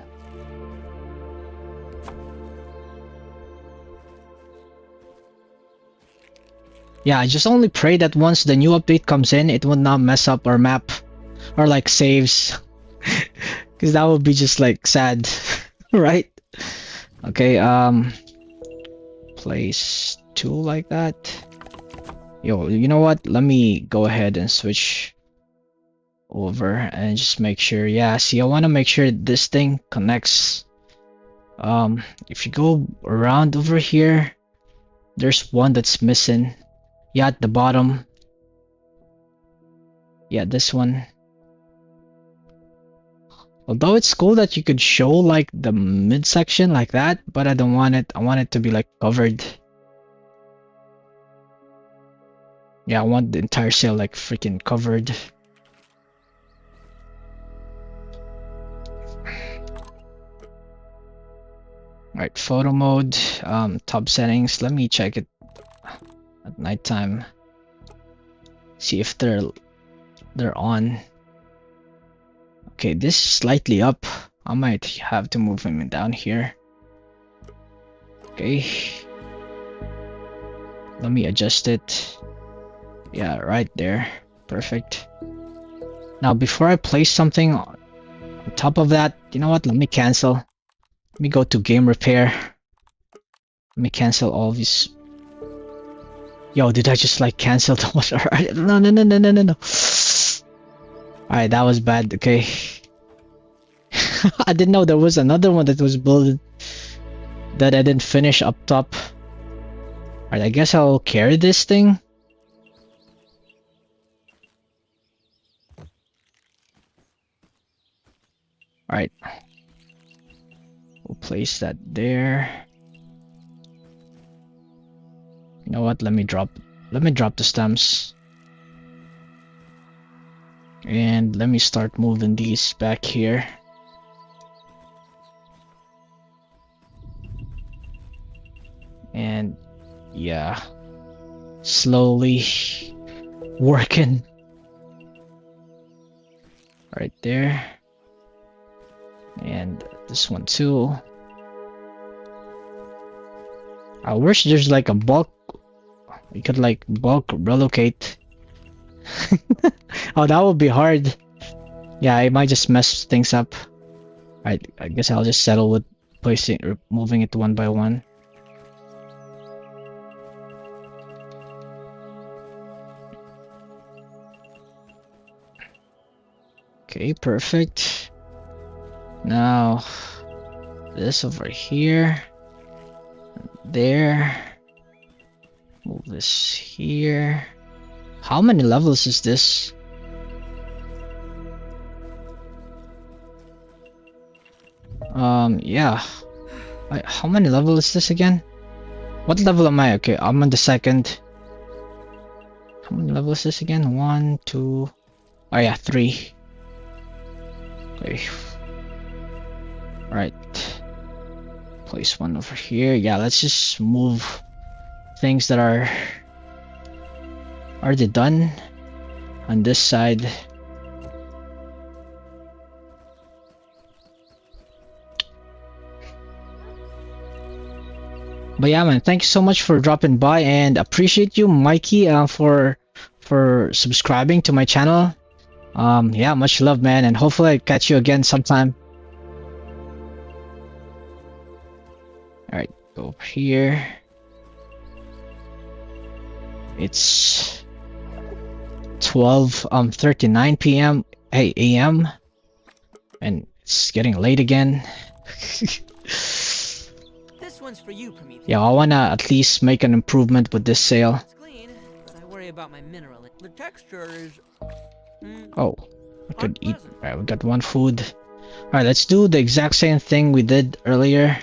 Yeah, I just only pray that once the new update comes in, it will not mess up our map or like saves. Because that would be just like sad, right? Okay, place 2 like that. Yo, you know what? Let me go ahead and switch over and just make sure. Yeah, see, I want to make sure this thing connects. If you go around over here, there's one that's missing. Yeah, at the bottom. Yeah, this one. Although it's cool that you could show like the midsection like that, but I don't want it. I want it to be like covered. Yeah, I want the entire sail like freaking covered. Alright, photo mode, top settings. Let me check it at nighttime. See if they're on. Okay, this is slightly up. I might have to move him down here. Okay. Let me adjust it. Yeah, right there. Perfect. Now, before I place something on top of that, you know what? Let me cancel. Let me go to game repair. Let me cancel all these. Yo, did I just like cancel the one? No. Alright, that was bad. Okay. I didn't know there was another one that was built that I didn't finish up top. Alright, I guess I'll carry this thing. Alright. We'll place that there. You know what? Let me drop the stems. And let me start moving these back here. And yeah, slowly working. Right there. And this one too. I wish there's like a bulk. We could like bulk relocate. Oh, that would be hard. Yeah, I might just mess things up. I guess I'll just settle with placing or moving it one by one. Okay, perfect. Now this over here, there. Move this here. How many levels is this? Yeah. How many levels is this again? What level am I? Okay, I'm on the second. How many levels is this again? 1, 2. Oh yeah, 3. Okay. Alright. Place one over here. Yeah, let's just move things that are already done on this side. But yeah, man, thank you so much for dropping by, and appreciate you, Mikey, for subscribing to my channel. Yeah, much love, man, and hopefully I catch you again sometime. All right, go over here. It's 12:39 p.m. Hey, a.m. and it's getting late again. This one's for you, Prometheus. Yeah, I wanna at least make an improvement with this sail. It's clean, but I worry about my mineral. The texture is. Oh, we could eat. Alright, we got one food. Alright, let's do the exact same thing we did earlier.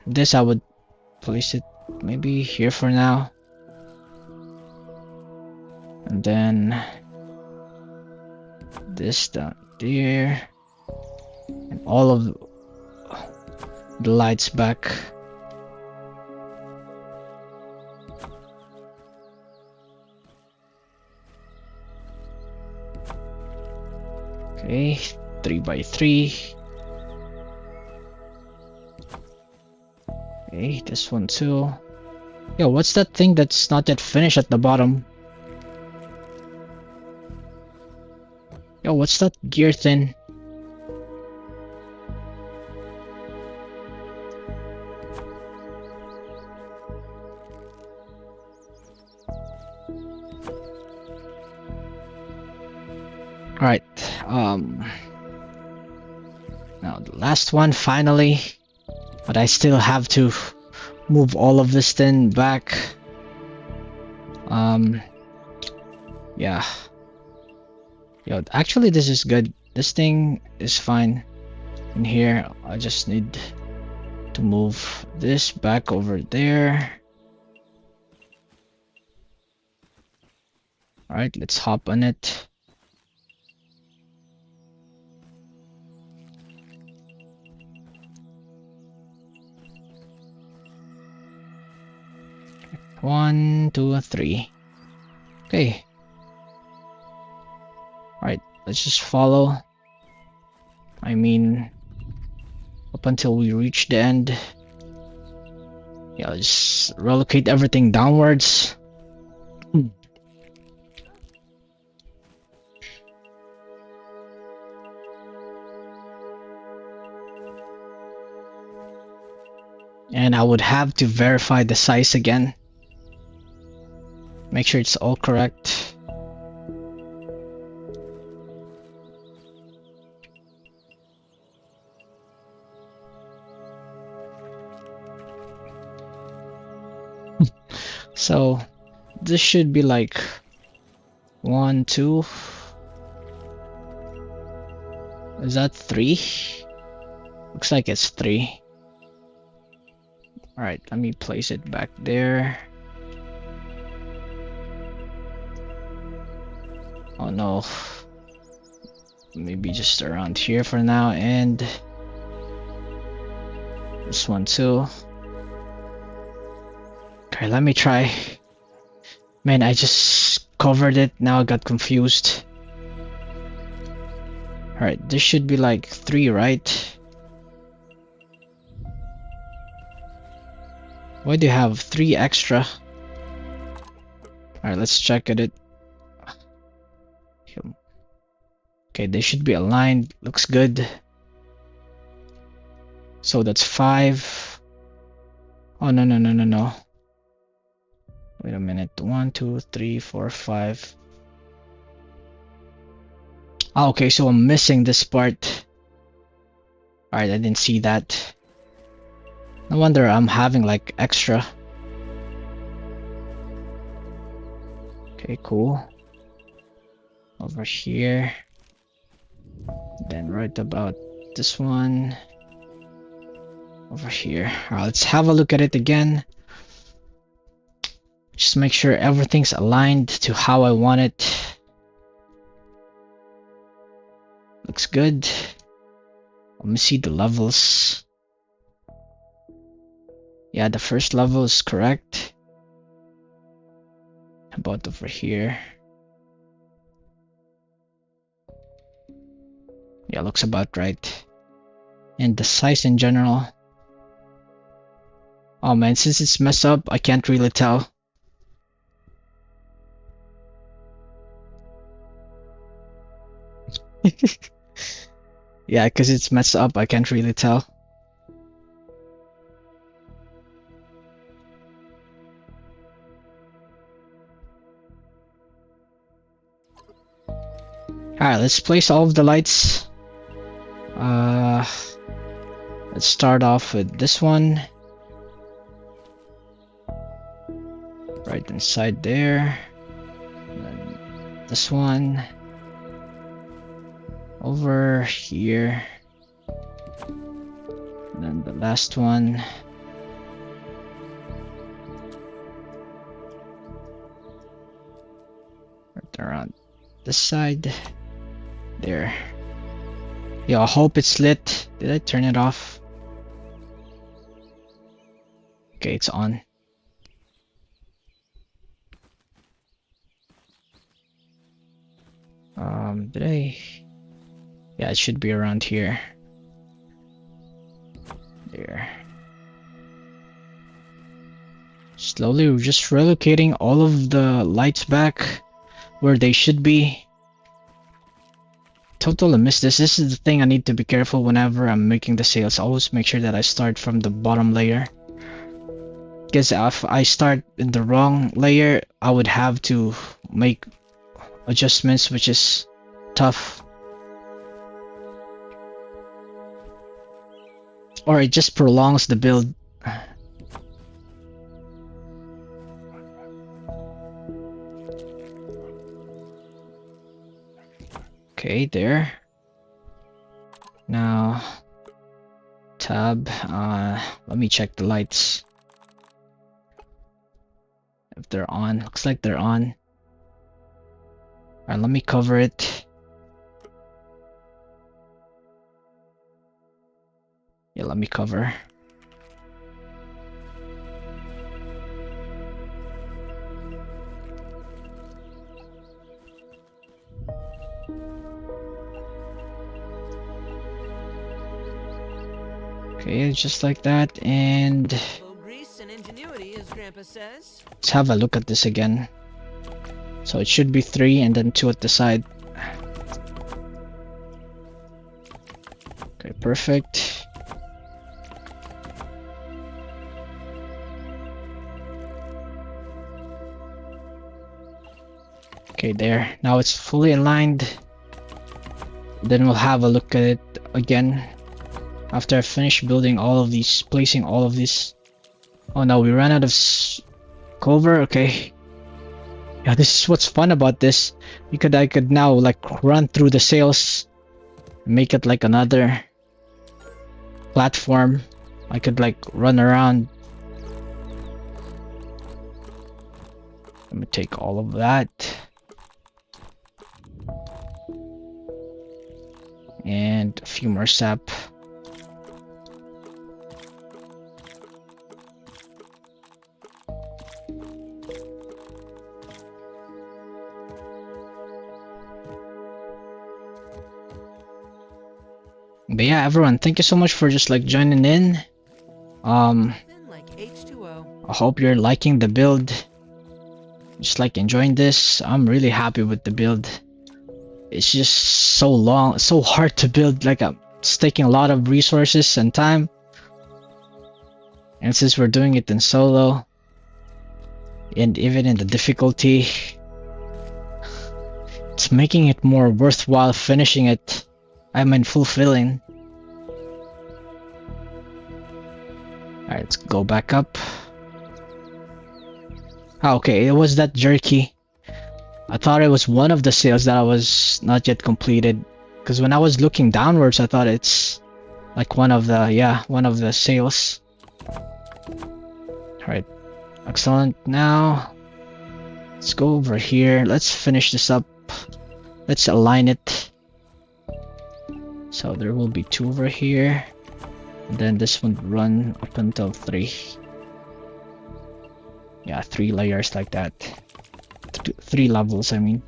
This I would place it maybe here for now. And then this down there. And all of the lights back. Okay, 3x3. Okay, this one too. Yo, what's that thing that's not yet finished at the bottom? Yo, what's that gear thing? Alright, now the last one finally, but I still have to move all of this thing back. Yeah. Yo, actually this is good. This thing is fine in here. I just need to move this back over there. Alright, let's hop on it. One, two, three. Okay. Alright, let's just follow. I mean, up until we reach the end. Yeah, let's just relocate everything downwards. And I would have to verify the size again. Make sure it's all correct. So this should be like 1, 2. Is that 3? Looks like it's 3. Alright, let me place it back there. Oh no, maybe just around here for now, and this one too. Okay, let me try. Man, I just covered it, now I got confused. Alright, this should be like 3, right? Why do you have 3 extra? Alright, let's check at it. Okay, they should be aligned. Looks good. So that's 5. Oh, no. Wait a minute. 1, 2, 3, 4, 5. Oh, okay, so I'm missing this part. Alright, I didn't see that. No wonder I'm having like extra. Okay, cool. Over here. Then right about this one. Over here. Alright, let's have a look at it again. Just make sure everything's aligned to how I want it. Looks good. Let me see the levels. Yeah, the first level is correct. How about over here? Yeah, looks about right. And the size in general. Oh man, since it's messed up, I can't really tell. Yeah, because it's messed up, I can't really tell. Alright, let's place all of the lights. Let's start off with this one. Right inside there. And then this one. Over here. And then the last one. Right around this side. There. Yeah, I hope it's lit. Did I turn it off? Okay, it's on. Did I? Yeah, it should be around here. There. Slowly, we're just relocating all of the lights back where they should be. Totally missed this. This is the thing I need to be careful whenever I'm making the sails. Always make sure that I start from the bottom layer. Because if I start in the wrong layer, I would have to make adjustments, which is tough. Or it just prolongs the build. Okay, there. Now, tab. Let me check the lights. If they're on. Looks like they're on. Alright, let me cover it. Yeah, let me cover. Okay, just like that, and Grease and ingenuity, as Grandpa says. let's have a look at this again. So it should be 3 and then 2 at the side. Okay, perfect. Okay, there. Now it's fully aligned. Then we'll have a look at it again after I finish building all of these, placing all of these. Oh no, we ran out of cover. Okay. Yeah, this is what's fun about this. I could now like run through the sails, make it like another platform. I could like run around. Let me take all of that. And a few more sap. But yeah, everyone, thank you so much for just like joining in. Thin like H2O. I hope you're liking the build. Just like enjoying this. I'm really happy with the build. It's just so long, so hard to build. Like it's taking a lot of resources and time. And since we're doing it in solo, and even in the difficulty, it's making it more worthwhile finishing it. I mean, fulfilling. Alright, let's go back up. Ah, okay, it was that jerky. I thought it was one of the sails that I was not yet completed. Because when I was looking downwards, I thought it's like one of the sails. Alright, excellent. Now, let's go over here. Let's finish this up. Let's align it. So there will be 2 over here. And then this one run up until 3. Yeah, 3 layers like that. 3 levels, I mean.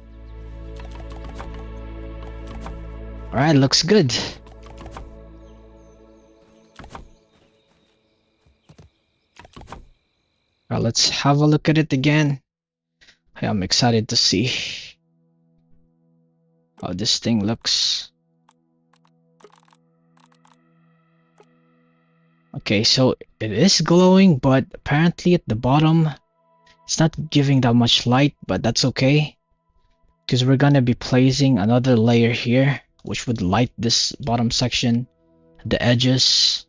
Alright, looks good. Alright, let's have a look at it again. Hey, I'm excited to see how this thing looks. Okay, so it is glowing, but apparently at the bottom it's not giving that much light, but that's okay. Because we're gonna be placing another layer here, which would light this bottom section, the edges.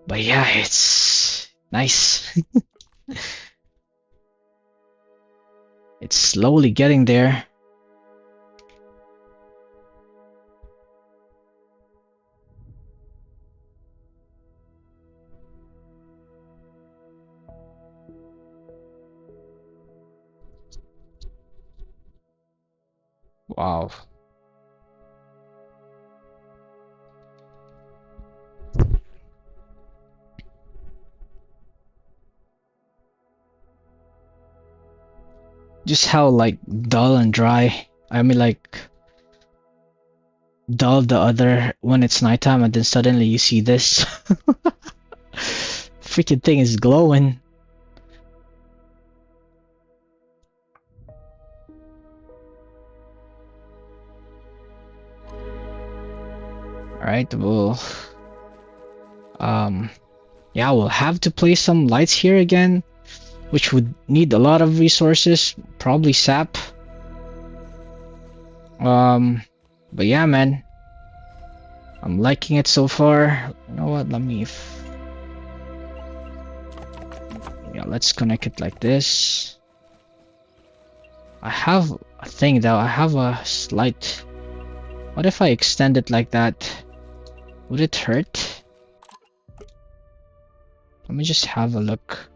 But yeah, it's nice. It's slowly getting there. Wow. Just how like dull and dry. I mean like dull the other when it's nighttime and then suddenly you see this. Freaking thing is glowing. Alright, yeah, we'll have to place some lights here again, which would need a lot of resources, probably sap. But yeah, man, I'm liking it so far. You know what? Yeah, let's connect it like this. I have a thing though. I have a slight. What if I extend it like that? Would it hurt? Let me just have a look.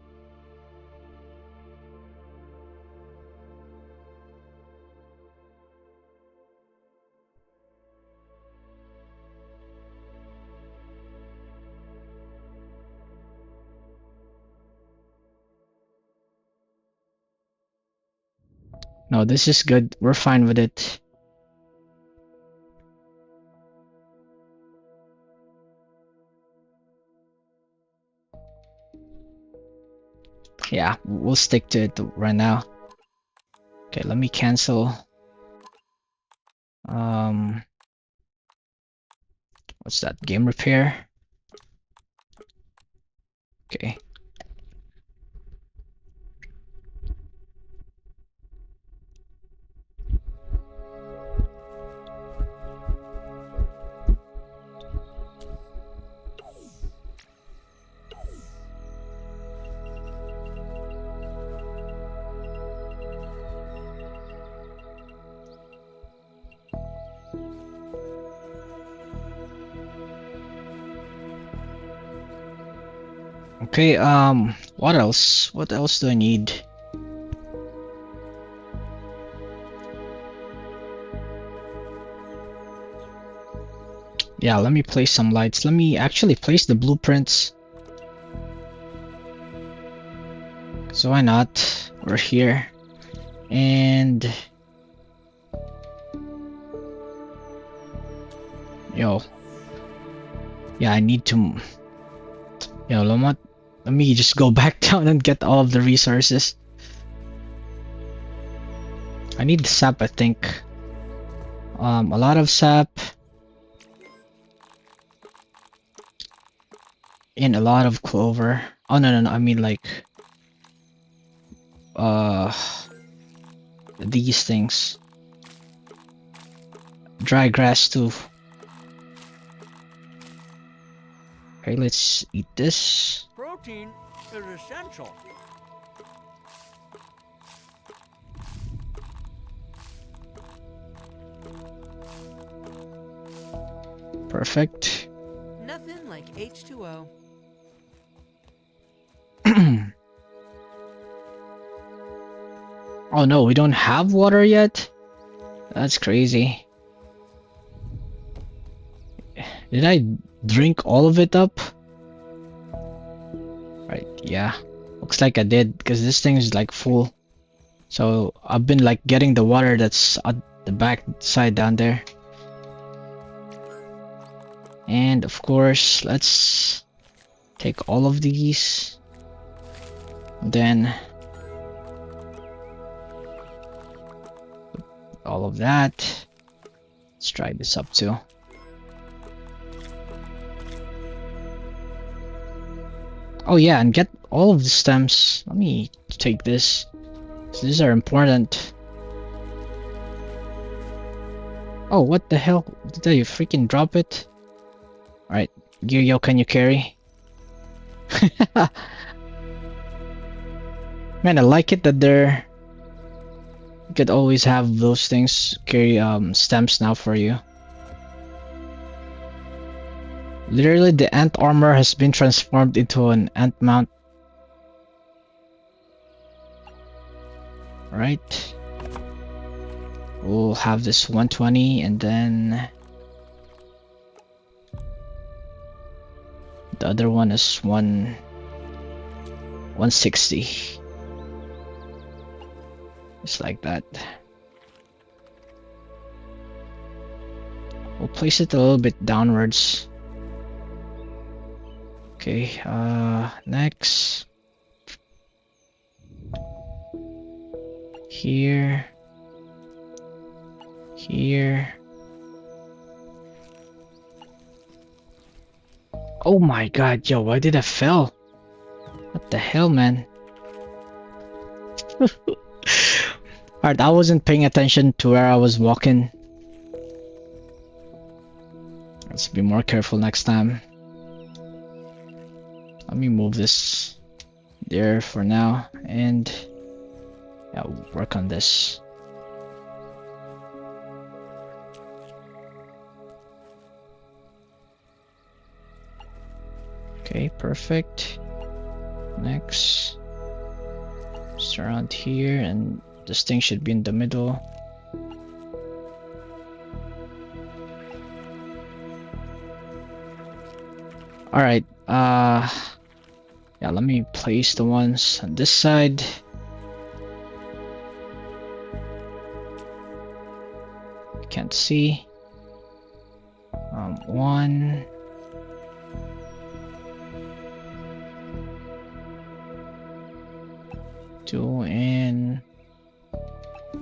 No, this is good. We're fine with it. Yeah, we'll stick to it right now. Okay, let me cancel. What's that? Game repair. Okay. Okay, what else? What else do I need? Yeah, let me place some lights. Let me actually place the blueprints. So why not? We're here. And yo. Yeah, I need to. Yo, Lomot. let me just go back down and get all of the resources. I need the sap, I think. A lot of sap. And a lot of clover. Oh no, I mean like these things. Dry grass too. Okay, let's eat this. Protein is essential. Perfect. Nothing like H2O. Oh no, we don't have water yet? That's crazy. Did I drink all of it up? Right, yeah. Looks like I did, because this thing is like full. So I've been like getting the water that's at the back side down there. And of course, let's take all of these. Then all of that. Let's try this up too. Oh yeah, and get all of the stems. Let me take this. So these are important. Oh, what the hell? Did I freaking drop it? Alright, Yo, can you carry? Man, I like it that they're... You could always have those things carry stems now for you. Literally, the ant armor has been transformed into an ant mount. Right. We'll have this 120 and then the other one is 160. Just like that. We'll place it a little bit downwards. Okay, next. Here. Here. Oh my god, yo, why did I fell? What the hell, man? Alright, I wasn't paying attention to where I was walking. Let's be more careful next time. Let me move this there for now, and yeah, we'll work on this. Okay, perfect. Next, just around here, and this thing should be in the middle. Alright, yeah, let me place the ones on this side. Can't see. 1. 2 and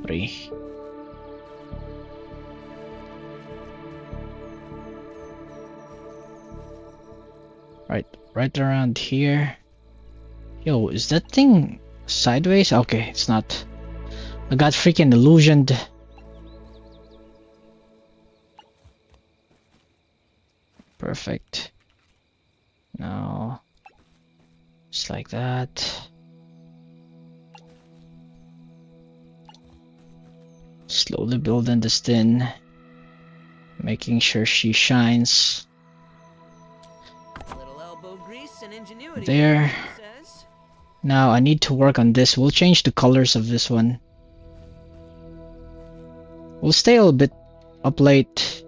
3. Right around here. Yo, is that thing sideways? Okay, it's not. I got freaking illusioned. Perfect. Now, just like that. Slowly building this in, making sure she shines. Little elbow grease and ingenuity. There. Says. Now I need to work on this. We'll change the colors of this one. We'll stay a little bit up late.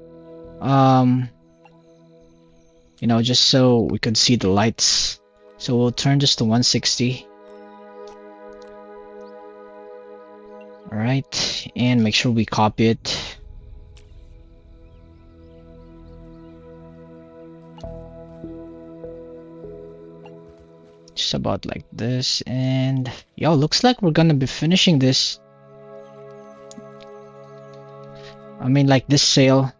You know, just so we could see the lights. So we'll turn this to 160. Alright, and make sure we copy it. Just about like this, and yo, looks like we're gonna be finishing this. I mean, like this sail.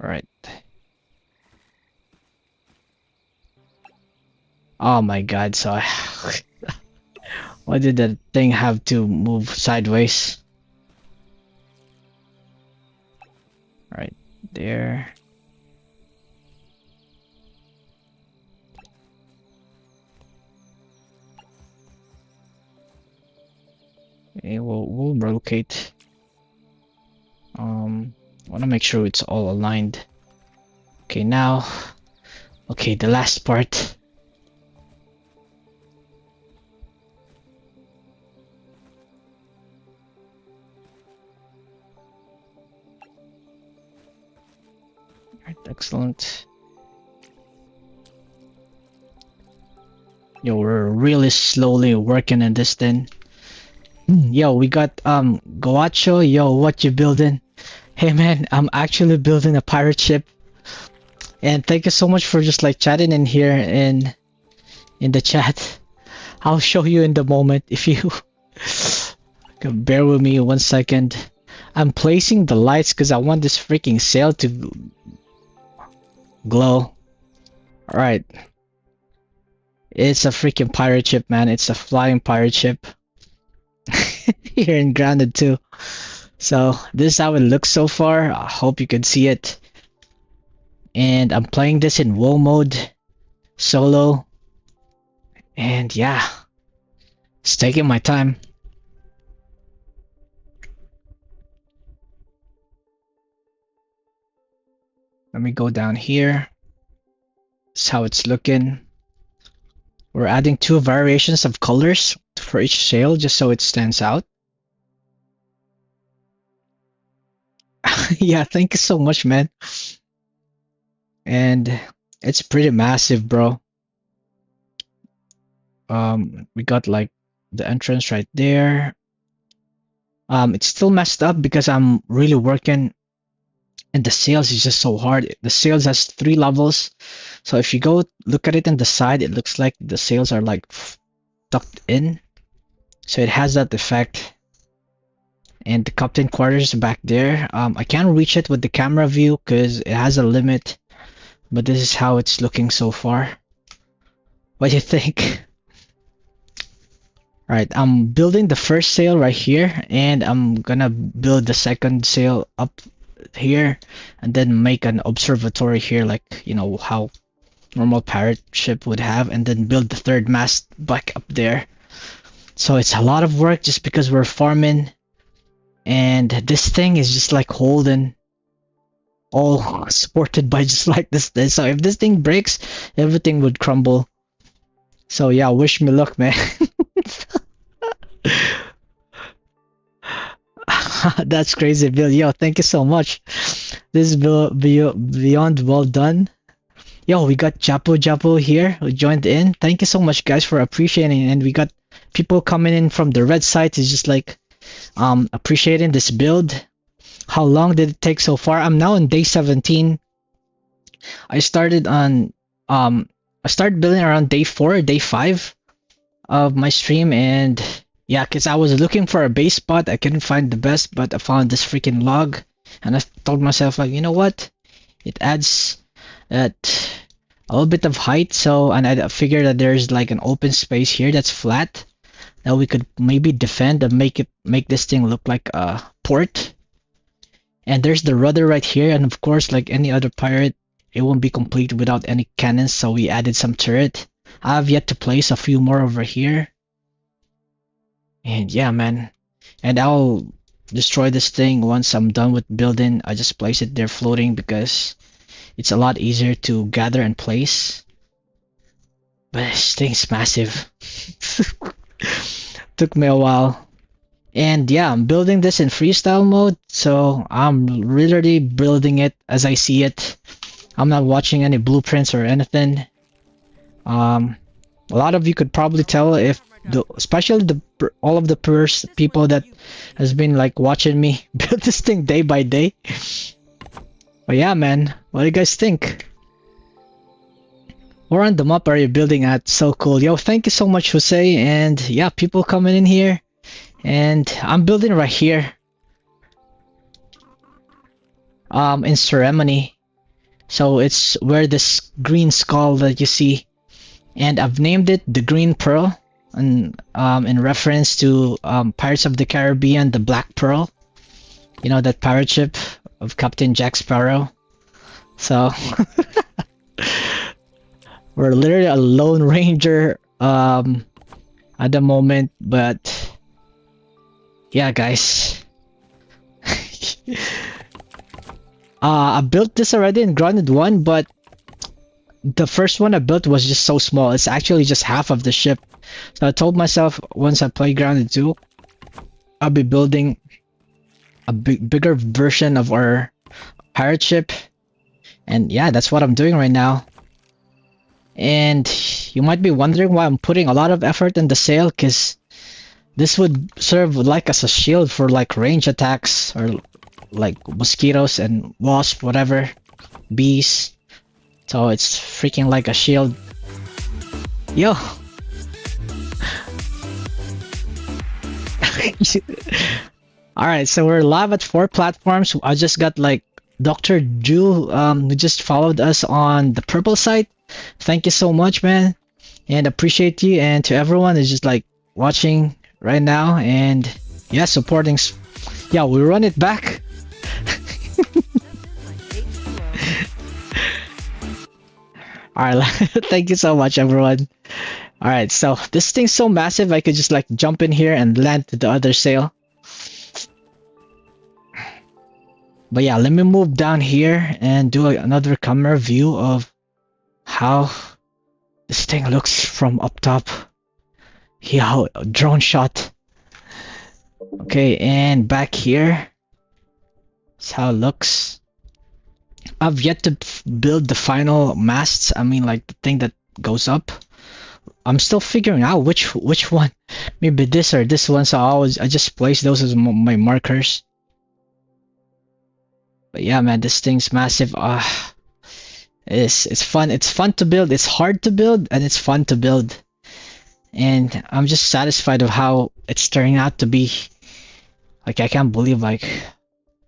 All right. Oh my God! So I why did that thing have to move sideways? Right there. Okay, we'll relocate. Want to make sure it's all aligned. Okay, now. Okay, the last part. Alright, excellent. Yo, we're really slowly working on this thing. Yo, we got Guacho. Yo, what you building? Hey man, I'm actually building a pirate ship. And thank you so much for just like chatting in here in the chat. I'll show you in the moment if you can bear with me 1 second. I'm placing the lights because I want this freaking sail to glow. Alright. It's a freaking pirate ship, man. It's a flying pirate ship. Here in Grounded too. So this is how it looks so far. I hope you can see it. And I'm playing this in WoW mode, solo. And yeah, it's taking my time. Let me go down here. This is how it's looking. We're adding 2 variations of colors for each sail just so it stands out. Yeah, thank you so much, man. And it's pretty massive, bro. We got like the entrance right there. It's still messed up because I'm really working, and the sails is just so hard. The sails has 3 levels, so if you go look at it on the side, it looks like the sails are like tucked in, so it has that effect. And the captain quarters back there, I can't reach it with the camera view because it has a limit, but this is how it's looking so far. What do you think? Alright, I'm building the first sail right here, and I'm gonna build the second sail up here, and then make an observatory here, like, you know, how normal pirate ship would have, and then build the third mast back up there. So it's a lot of work just because we're farming, and this thing is just like holding, all supported by just like this. So if this thing breaks, everything would crumble. So yeah, wish me luck, man. That's crazy, Bill. Yo, thank you so much. This is beyond well done. Yo, we got Japo here who joined in. Thank you so much, guys, for appreciating. And we got people coming in from the red site. It's just like appreciating this build. How long did it take so far? I'm now on day 17. I started building around day 4 or day 5 of my stream, and yeah, because I was looking for a base spot. I couldn't find the best, but I found this freaking log, and I told myself, like, you know what? It adds a little bit of height, so, and I figured that there's like an open space here that's flat that we could maybe defend and make this thing look like a port. And there's the rudder right here, and of course, like any other pirate, it won't be complete without any cannons, so we added some turret. I have yet to place a few more over here. And yeah, man. And I'll destroy this thing once I'm done with building. I just place it there floating because it's a lot easier to gather and place. But this thing's massive. Took me a while. And yeah, I'm building this in freestyle mode, so I'm literally building it as I see it. I'm not watching any blueprints or anything. A lot of you could probably tell if especially all of the people that has been like watching me build this thing day by day. But yeah, man, what do you guys think? Where on the map are you building at? So cool. Yo, thank you so much, Jose. And yeah, people coming in here. And I'm building right here. In Ceremony. So it's where this green skull that you see. And I've named it the Green Pearl. And in reference to Pirates of the Caribbean, the Black Pearl. You know, that pirate ship of Captain Jack Sparrow. So we're literally a lone ranger at the moment, but yeah, guys. I built this already in Grounded 1, but the first one I built was just so small. It's actually just half of the ship. So I told myself once I play Grounded 2, I'll be building a bigger version of our pirate ship. And yeah, that's what I'm doing right now. And you might be wondering why I'm putting a lot of effort in the sail, because this would serve like as a shield for like range attacks or like mosquitoes and wasps, whatever, bees. So it's freaking like a shield. Yo. Alright, so we're live at 4 platforms. I just got like Dr. Ju, who just followed us on the purple site. Thank you so much, man, and appreciate you, and to everyone who's just like watching right now and yeah, supporting. Yeah, we run it back. Alright, thank you so much, everyone. Alright, so this thing's so massive I could just like jump in here and land to the other sail. But yeah, let me move down here and do another camera view of how this thing looks from up top. Yeah, drone shot. Okay, and back here, that's how it looks. I've yet to build the final masts. I mean, like the thing that goes up. I'm still figuring out which one. Maybe this or this one. So I just place those as my markers. But yeah, man, this thing's massive. It's fun. It's fun to build. It's hard to build, and it's fun to build. And I'm just satisfied of how it's turning out to be. Like, I can't believe like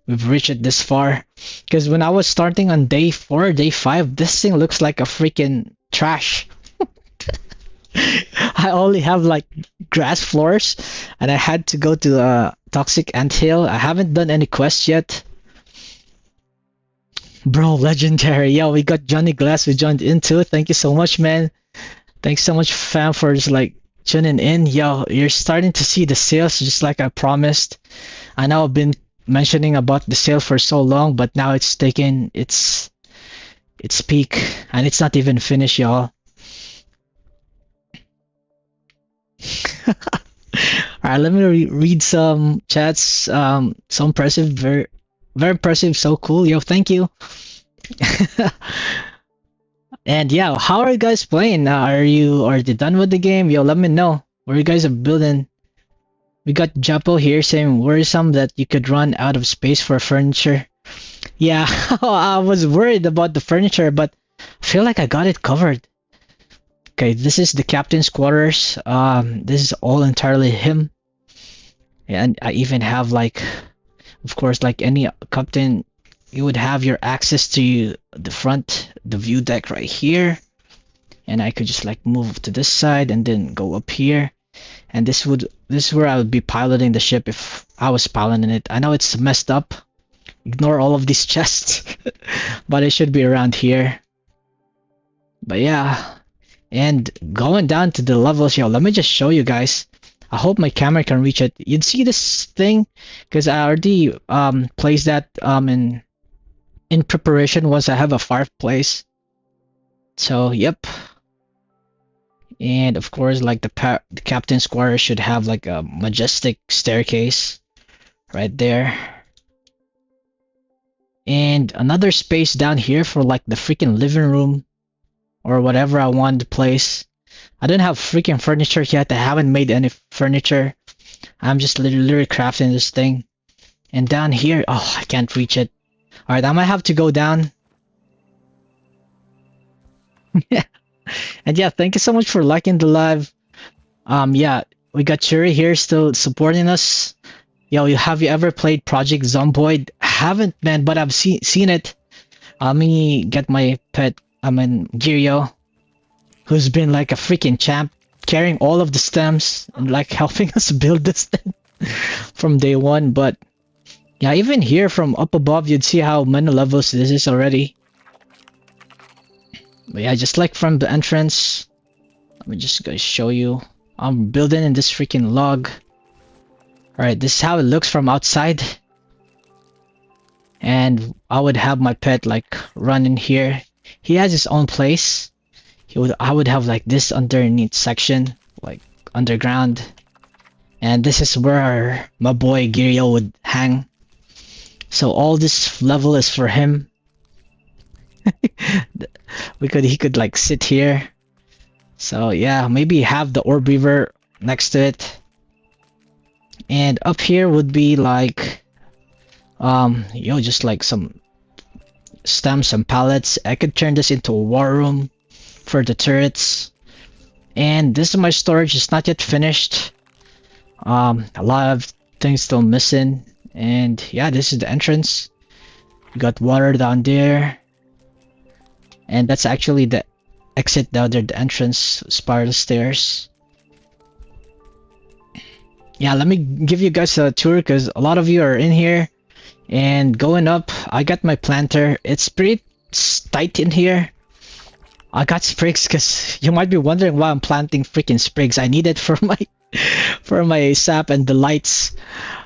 we've reached it this far. Because when I was starting on day 4, day 5, this thing looks like a freaking trash. I only have like grass floors, and I had to go to Toxic Anthill. I haven't done any quests yet. Bro, legendary. Yo, we got Johnny Glass. We joined in too. Thank you so much, man. Thanks so much, fam, for just like tuning in. Yo, you're starting to see the sales just like I promised. I know I've been mentioning about the sale for so long, but now it's taken its peak, and it's not even finished, y'all. Alright, let me read some chats. So impressive, very impressive, so cool. Yo, thank you. And yeah, how are you guys playing? Are you done with the game? Yo, let me know where you guys are building. We got Japo here saying worrisome that you could run out of space for furniture. Yeah, I was worried about the furniture, but I feel like I got it covered. Okay, this is the captain's quarters. This is all entirely him. And I even have like, of course, like any captain, you would have your access to the front, the view deck right here. And I could just like move to this side and then go up here. And this is where I would be piloting the ship if I was piloting it. I know it's messed up. Ignore all of these chests. But it should be around here. But yeah. And going down to the levels, yo, let me just show you guys. I hope my camera can reach it. You'd see this thing, because I already placed that in preparation once I have a fireplace. So yep. And of course, like the captain's quarters should have like a majestic staircase right there. And another space down here for like the freaking living room or whatever I want to place. I don't have freaking furniture yet. I haven't made any furniture. I'm just literally crafting this thing. And down here, oh, I can't reach it. Alright, I might have to go down. Yeah. And yeah, thank you so much for liking the live. Yeah, we got Cherry here still supporting us. Yo, have you ever played Project Zomboid? Haven't, man, but I've seen it. Let me get my pet, Girio, who's been like a freaking champ, carrying all of the stems and like helping us build this thing from day one. But yeah, even here from up above, you'd see how many levels this is already. But yeah, just like from the entrance, let me just go show you. I'm building in this freaking log. Alright, this is how it looks from outside. And I would have my pet like run in here. He has his own place. I would have like this underneath section, like underground. And this is where my boy Girio would hang. So all this level is for him. He could like sit here. So yeah, maybe have the orb beaver next to it. And up here would be like just like some stems, some pallets. I could turn this into a war room for the turrets. And this is my storage. It's not yet finished. A lot of things still missing. And yeah, this is the entrance. You got water down there. And that's actually the exit down there, the entrance spiral stairs. Yeah, let me give you guys a tour because a lot of you are in here. And going up, I got my planter. It's pretty tight in here. I got sprigs because you might be wondering why I'm planting freaking sprigs. I need it for my sap and the lights.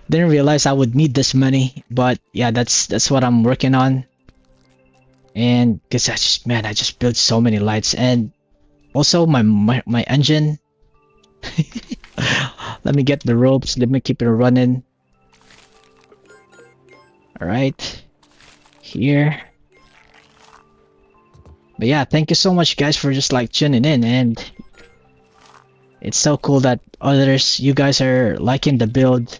Didn't realize I would need this many, but yeah, that's what I'm working on. And because I just built so many lights, and also my engine. Let me get the ropes. Let me keep it running. All right, here. But yeah, thank you so much guys for just like tuning in, and it's so cool that you guys are liking the build.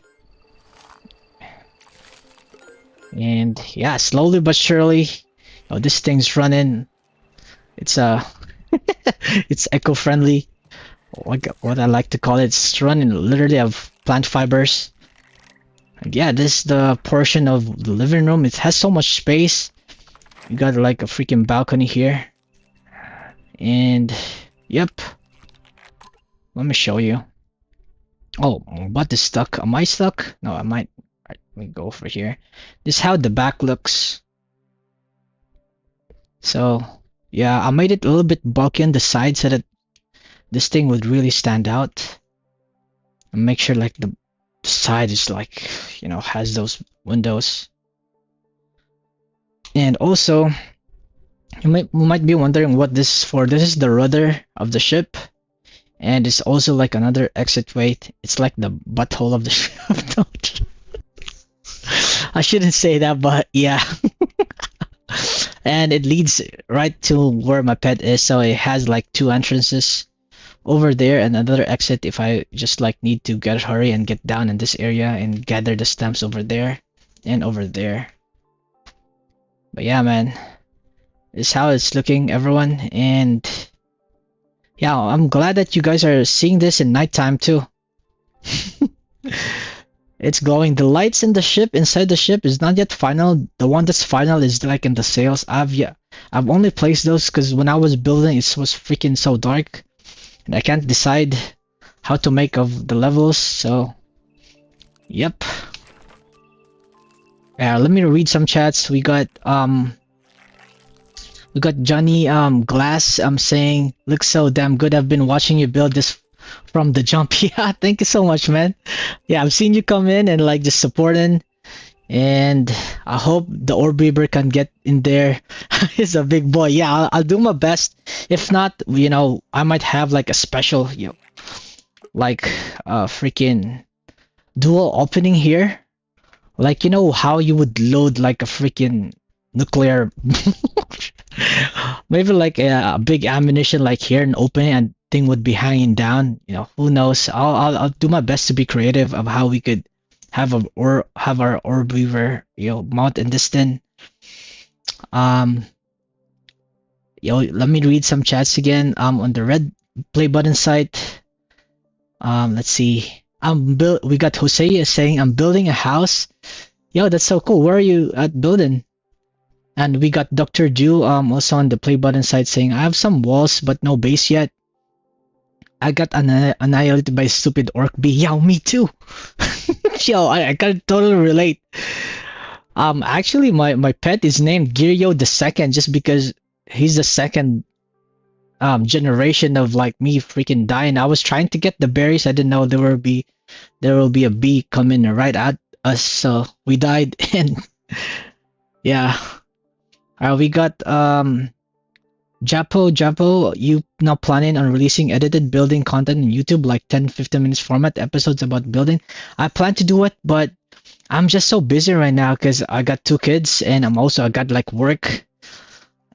And yeah, slowly but surely, this thing's running. It's it's eco-friendly. What I like to call it, it's running literally of plant fibers. And yeah, this is the portion of the living room. It has so much space. You got like a freaking balcony here. And yep, let me show you. Oh, what is stuck? Am I stuck? No, I might. Right, let me go over here. This is how the back looks. So yeah, I made it a little bit bulky on the side so that this thing would really stand out. And make sure like the side is like, has those windows. And also, you might be wondering what this is for. This is the rudder of the ship. And it's also like another exit way. It's like the butthole of the ship. I shouldn't say that, but yeah. And it leads right to where my pet is. So it has like two entrances over there and another exit if I just like need to hurry and get down in this area and gather the stems over there and over there. But yeah, man, this is how it's looking, everyone. And yeah, I'm glad that you guys are seeing this in nighttime too. It's glowing. The lights in the ship, inside the ship, is not yet final. The one that's final is like in the sails. I've only placed those because when I was building, it was freaking so dark, and I can't decide how to make of the levels. So, yep. Yeah, let me read some chats. We got Johnny Glass saying, looks so damn good. I've been watching you build this from the jump. Yeah, thank you so much, man. Yeah, I've seen you come in and like just supporting, and I hope the orb beaver can get in there. He's a big boy. Yeah, I'll do my best. If not, I might have like a special, like freaking dual opening here. Like, how you would load like a freaking nuclear maybe like a big ammunition like here and open it, and thing would be hanging down. You know, who knows? I'll do my best to be creative of how we could have our orb weaver, you know, mount in this thing. Yo, let me read some chats again. On the red play button site. Let's see. We got Jose saying I'm building a house. Yo, that's so cool. Where are you at building? And we got Dr. Ju also on the play button side saying I have some walls but no base yet. I got annihilated by stupid orc bee. Yo, me too. Yo, I can totally relate. Actually, my pet is named Giryo the Second just because he's the second generation of like me freaking dying. I was trying to get the berries. I didn't know there will be a bee coming right at us, so we died. And yeah, we got Japo, you now planning on releasing edited building content on YouTube, like 10-15 minutes format episodes about building? I plan to do it, but I'm just so busy right now because I got 2 kids and I got like work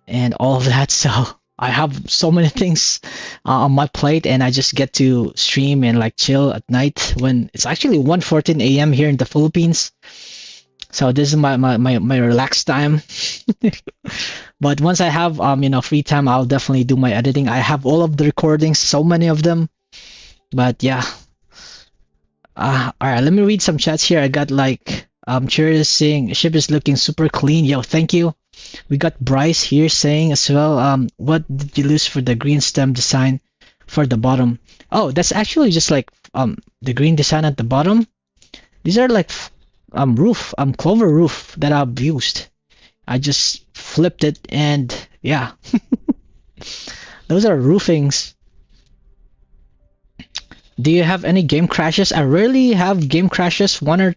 and all of that, so I have so many things on my plate, and I just get to stream and like chill at night when it's actually 1:14 a.m. here in the Philippines. So this is my relaxed time. But once I have free time, I'll definitely do my editing. I have all of the recordings, so many of them. But yeah. All right, let me read some chats here. I got like Cheers saying ship is looking super clean. Yo, thank you. We got Bryce here saying as well, what did you lose for the green stem design for the bottom? Oh, that's actually just like the green design at the bottom. These are like clover roof that I've used. I just flipped it and yeah. Those are roofings. Do you have any game crashes? I rarely have game crashes, one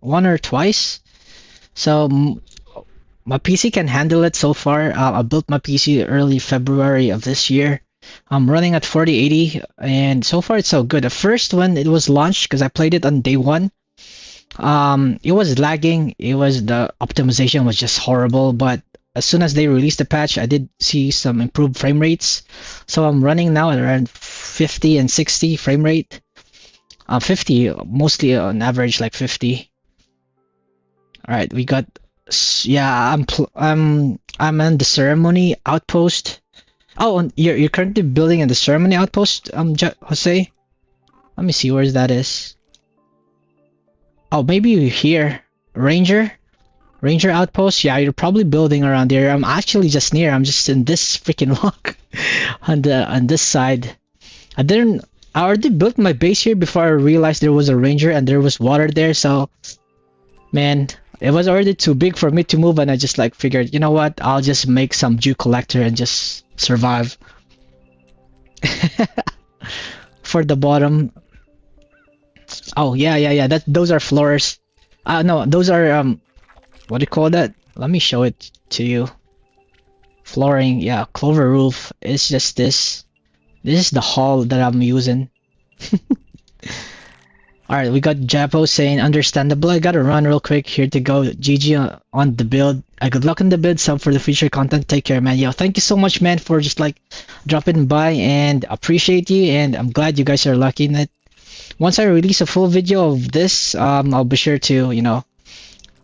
or twice. So my PC can handle it so far. I built my PC early February of this year. I'm running at 4080 and so far it's so good. At first when it was launched, because I played it on day 1, it was lagging. The optimization was just horrible, but as soon as they released the patch, I did see some improved frame rates. So I'm running now at around 50 and 60 frame rate. 50 mostly on average, like 50. All right, we got I'm on the ceremony outpost. Oh, you're currently building in the ceremony outpost, Jose. Let me see where that is. Oh, maybe you're here, Ranger outpost. Yeah, you're probably building around there. I'm actually just near. I'm just in this freaking lock on this side. I already built my base here before I realized there was a ranger and there was water there. So, man, it was already too big for me to move, and I just like figured, you know what? I'll just make some dew collector and just survive. For the bottom. Oh yeah. Those are floors. No, those are what do you call that? Let me show it to you. Flooring, yeah, clover roof. It's just this. This is the hall that I'm using. Alright, we got Japo saying understandable. I gotta run real quick here to go. GG on the build. Good luck on the build. Sub for the future content. Take care, man. Yo, thank you so much, man, for just like dropping by, and appreciate you, and I'm glad you guys are liking it. Once I release a full video of this, I'll be sure to,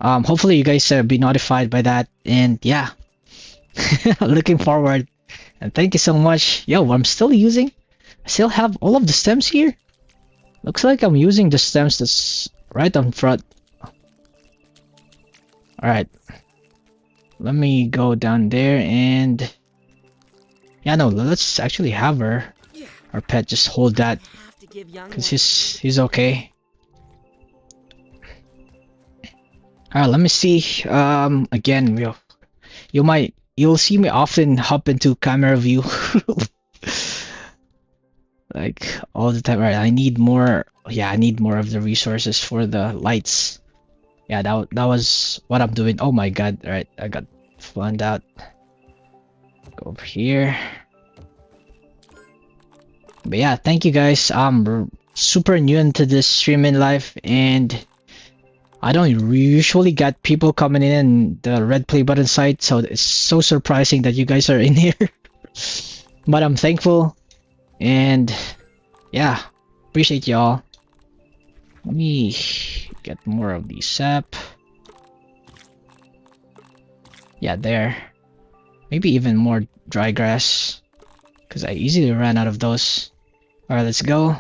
hopefully you guys be notified by that, and yeah. Looking forward. And thank you so much. Yo, I still have all of the stems here. Looks like I'm using the stems that's right on front. Alright. Let me go down there and... Yeah, no, let's actually have our pet just hold that. Because he's okay. Alright, let me see. Again, you'll see me often hop into camera view. Like all the time. Right, I need more. Yeah, I need more of the resources for the lights. Yeah, that was what I'm doing. Oh my god. All right, I got flamed out. Go over here. But yeah, thank you guys. I'm super new into this streaming life, and I don't usually get people coming in the red play button site, so it's so surprising that you guys are in here. But I'm thankful, and yeah, appreciate y'all. Let me get more of the sap. Yeah, there. Maybe even more dry grass, because I easily ran out of those. Alright, let's go.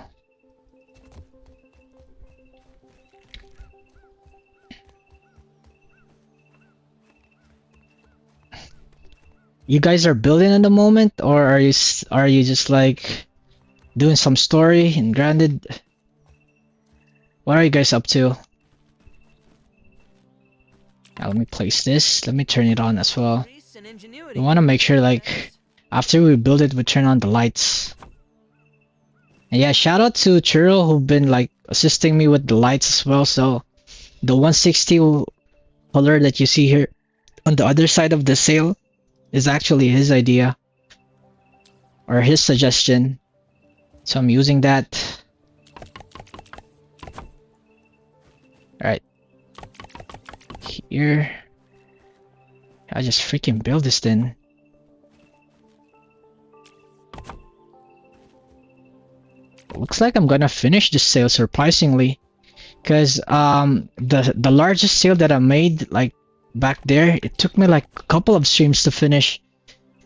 You guys are building in the moment, or are you just like doing some story and grounded? What are you guys up to? Now let me place this. Let me turn it on as well. Grace and ingenuity. We want to make sure like after we build it, we turn on the lights. And yeah, shout out to Churro who've been like assisting me with the lights as well. So the 160 color that you see here on the other side of the sail is actually his idea or his suggestion. So I'm using that. Alright. Here. I just freaking build this thing. Looks like I'm gonna finish this sail surprisingly. Because the largest sail that I made like back there, it took me like a couple of streams to finish.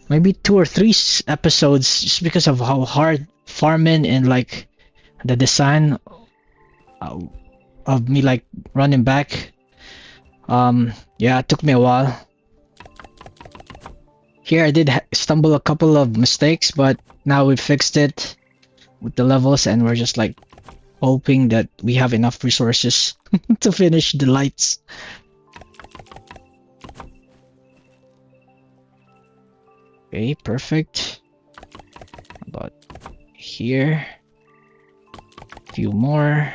Maybe 2 or 3 episodes just because of how hard farming and like the design of me like running back. Yeah, it took me a while. Here I did stumble a couple of mistakes, but now we fixed it with the levels and we're just like hoping that we have enough resources to finish the lights. Okay, perfect. About here. A few more.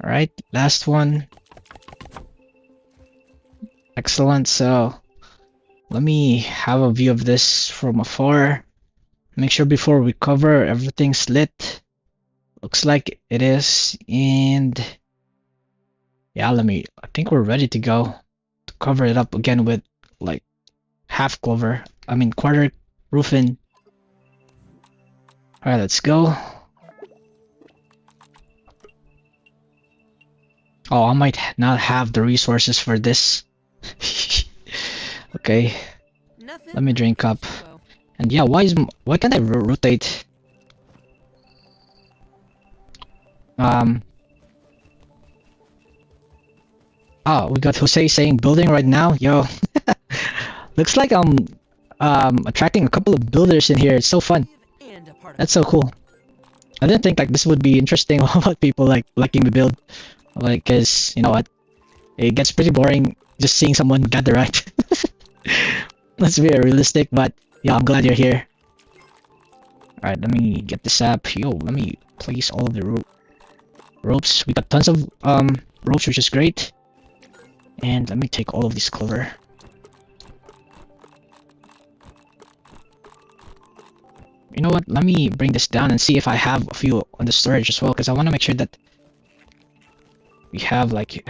Alright, last one. Excellent, so let me have a view of this from afar. Make sure before we cover everything's lit. Looks like it is, and yeah, I think we're ready to go to cover it up again with like quarter roofing. Alright, let's go. Oh, I might not have the resources for this. Okay, Nothing let me drink up. well. And yeah, why can't I rotate? Oh, we got Jose saying building right now. Yo, looks like I'm attracting a couple of builders in here. It's so fun. And a part of That's so cool. I didn't think like this would be interesting about people like liking to build, like, cause you know what, it gets pretty boring just seeing someone gather, right? Let's be realistic, but yeah, I'm glad you're here. All right, let me get this up. Yo, let me place all of the ropes. We got tons of ropes, which is great. And let me take all of this clover. You know what? Let me bring this down and see if I have a few on the storage as well, because I want to make sure that we have like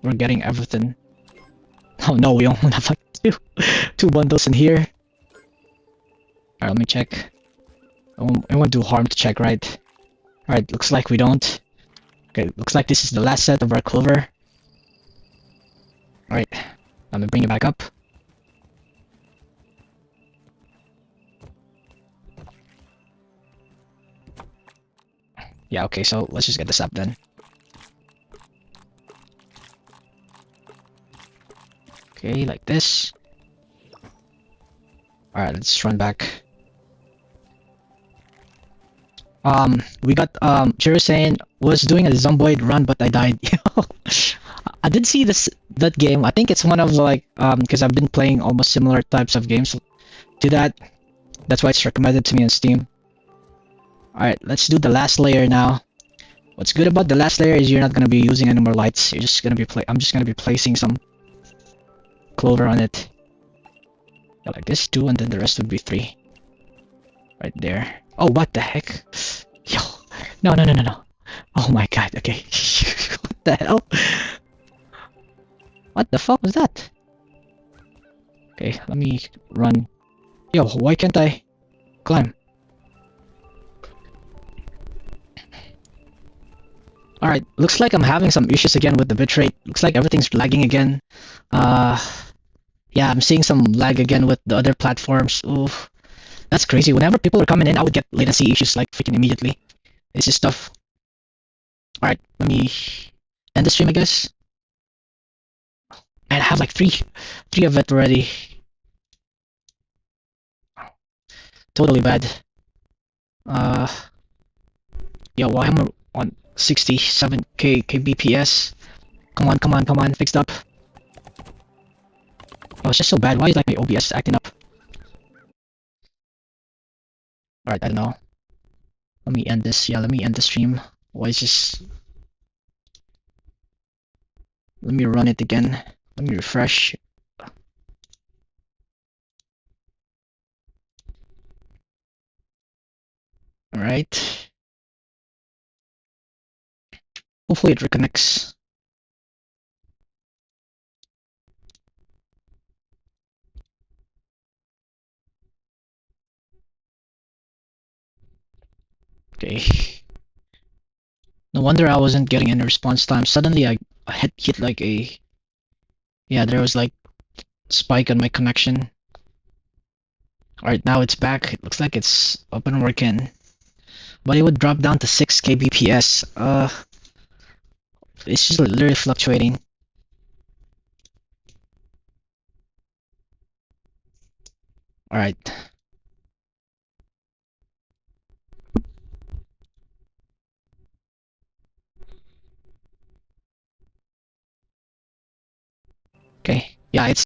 we're getting everything. Oh no, we only have like two bundles in here. Alright, let me check. I won't do harm to check, right? Alright, looks like we don't. Okay, looks like this is the last set of our clover. Alright, let me bring it back up. Yeah, okay, so let's just get this up then. Okay, like this. Alright, let's run back. We got Chiro saying was doing a zomboid run but I died. I did see that game. I think it's one of like because I've been playing almost similar types of games to that. That's why it's recommended to me on Steam. Alright, let's do the last layer now. What's good about the last layer is you're not gonna be using any more lights. You're just gonna be I'm just gonna be placing some clover on it. Yeah, like this, 2, and then the rest would be 3. Right there. Oh, what the heck? Yo, no. Oh my god, okay. What the hell? What the fuck was that? Okay, let me run. Yo, why can't I climb? Alright, looks like I'm having some issues again with the bitrate. Looks like everything's lagging again. Uh, yeah, I'm seeing some lag again with the other platforms. Oof, that's crazy. Whenever people are coming in, I would get latency issues like freaking immediately. This is tough. Alright, let me end the stream, I guess. Man, I have like three of it already. Totally bad. Uh, yo, why am I on 67k kbps? Come on, come on, come on, fixed up. Oh, it's just so bad. Why is like my OBS acting up? Alright, I don't know. Let me end this. Yeah, let me end the stream. Why is this? Let me run it again. Let me refresh. Alright. Hopefully it reconnects. Okay. No wonder I wasn't getting any response time. Suddenly I hit like a... Yeah, there was like spike on my connection. Alright, now it's back. It looks like it's up and working. But it would drop down to 6 kbps. It's just literally fluctuating. Alright. Okay. Yeah, it's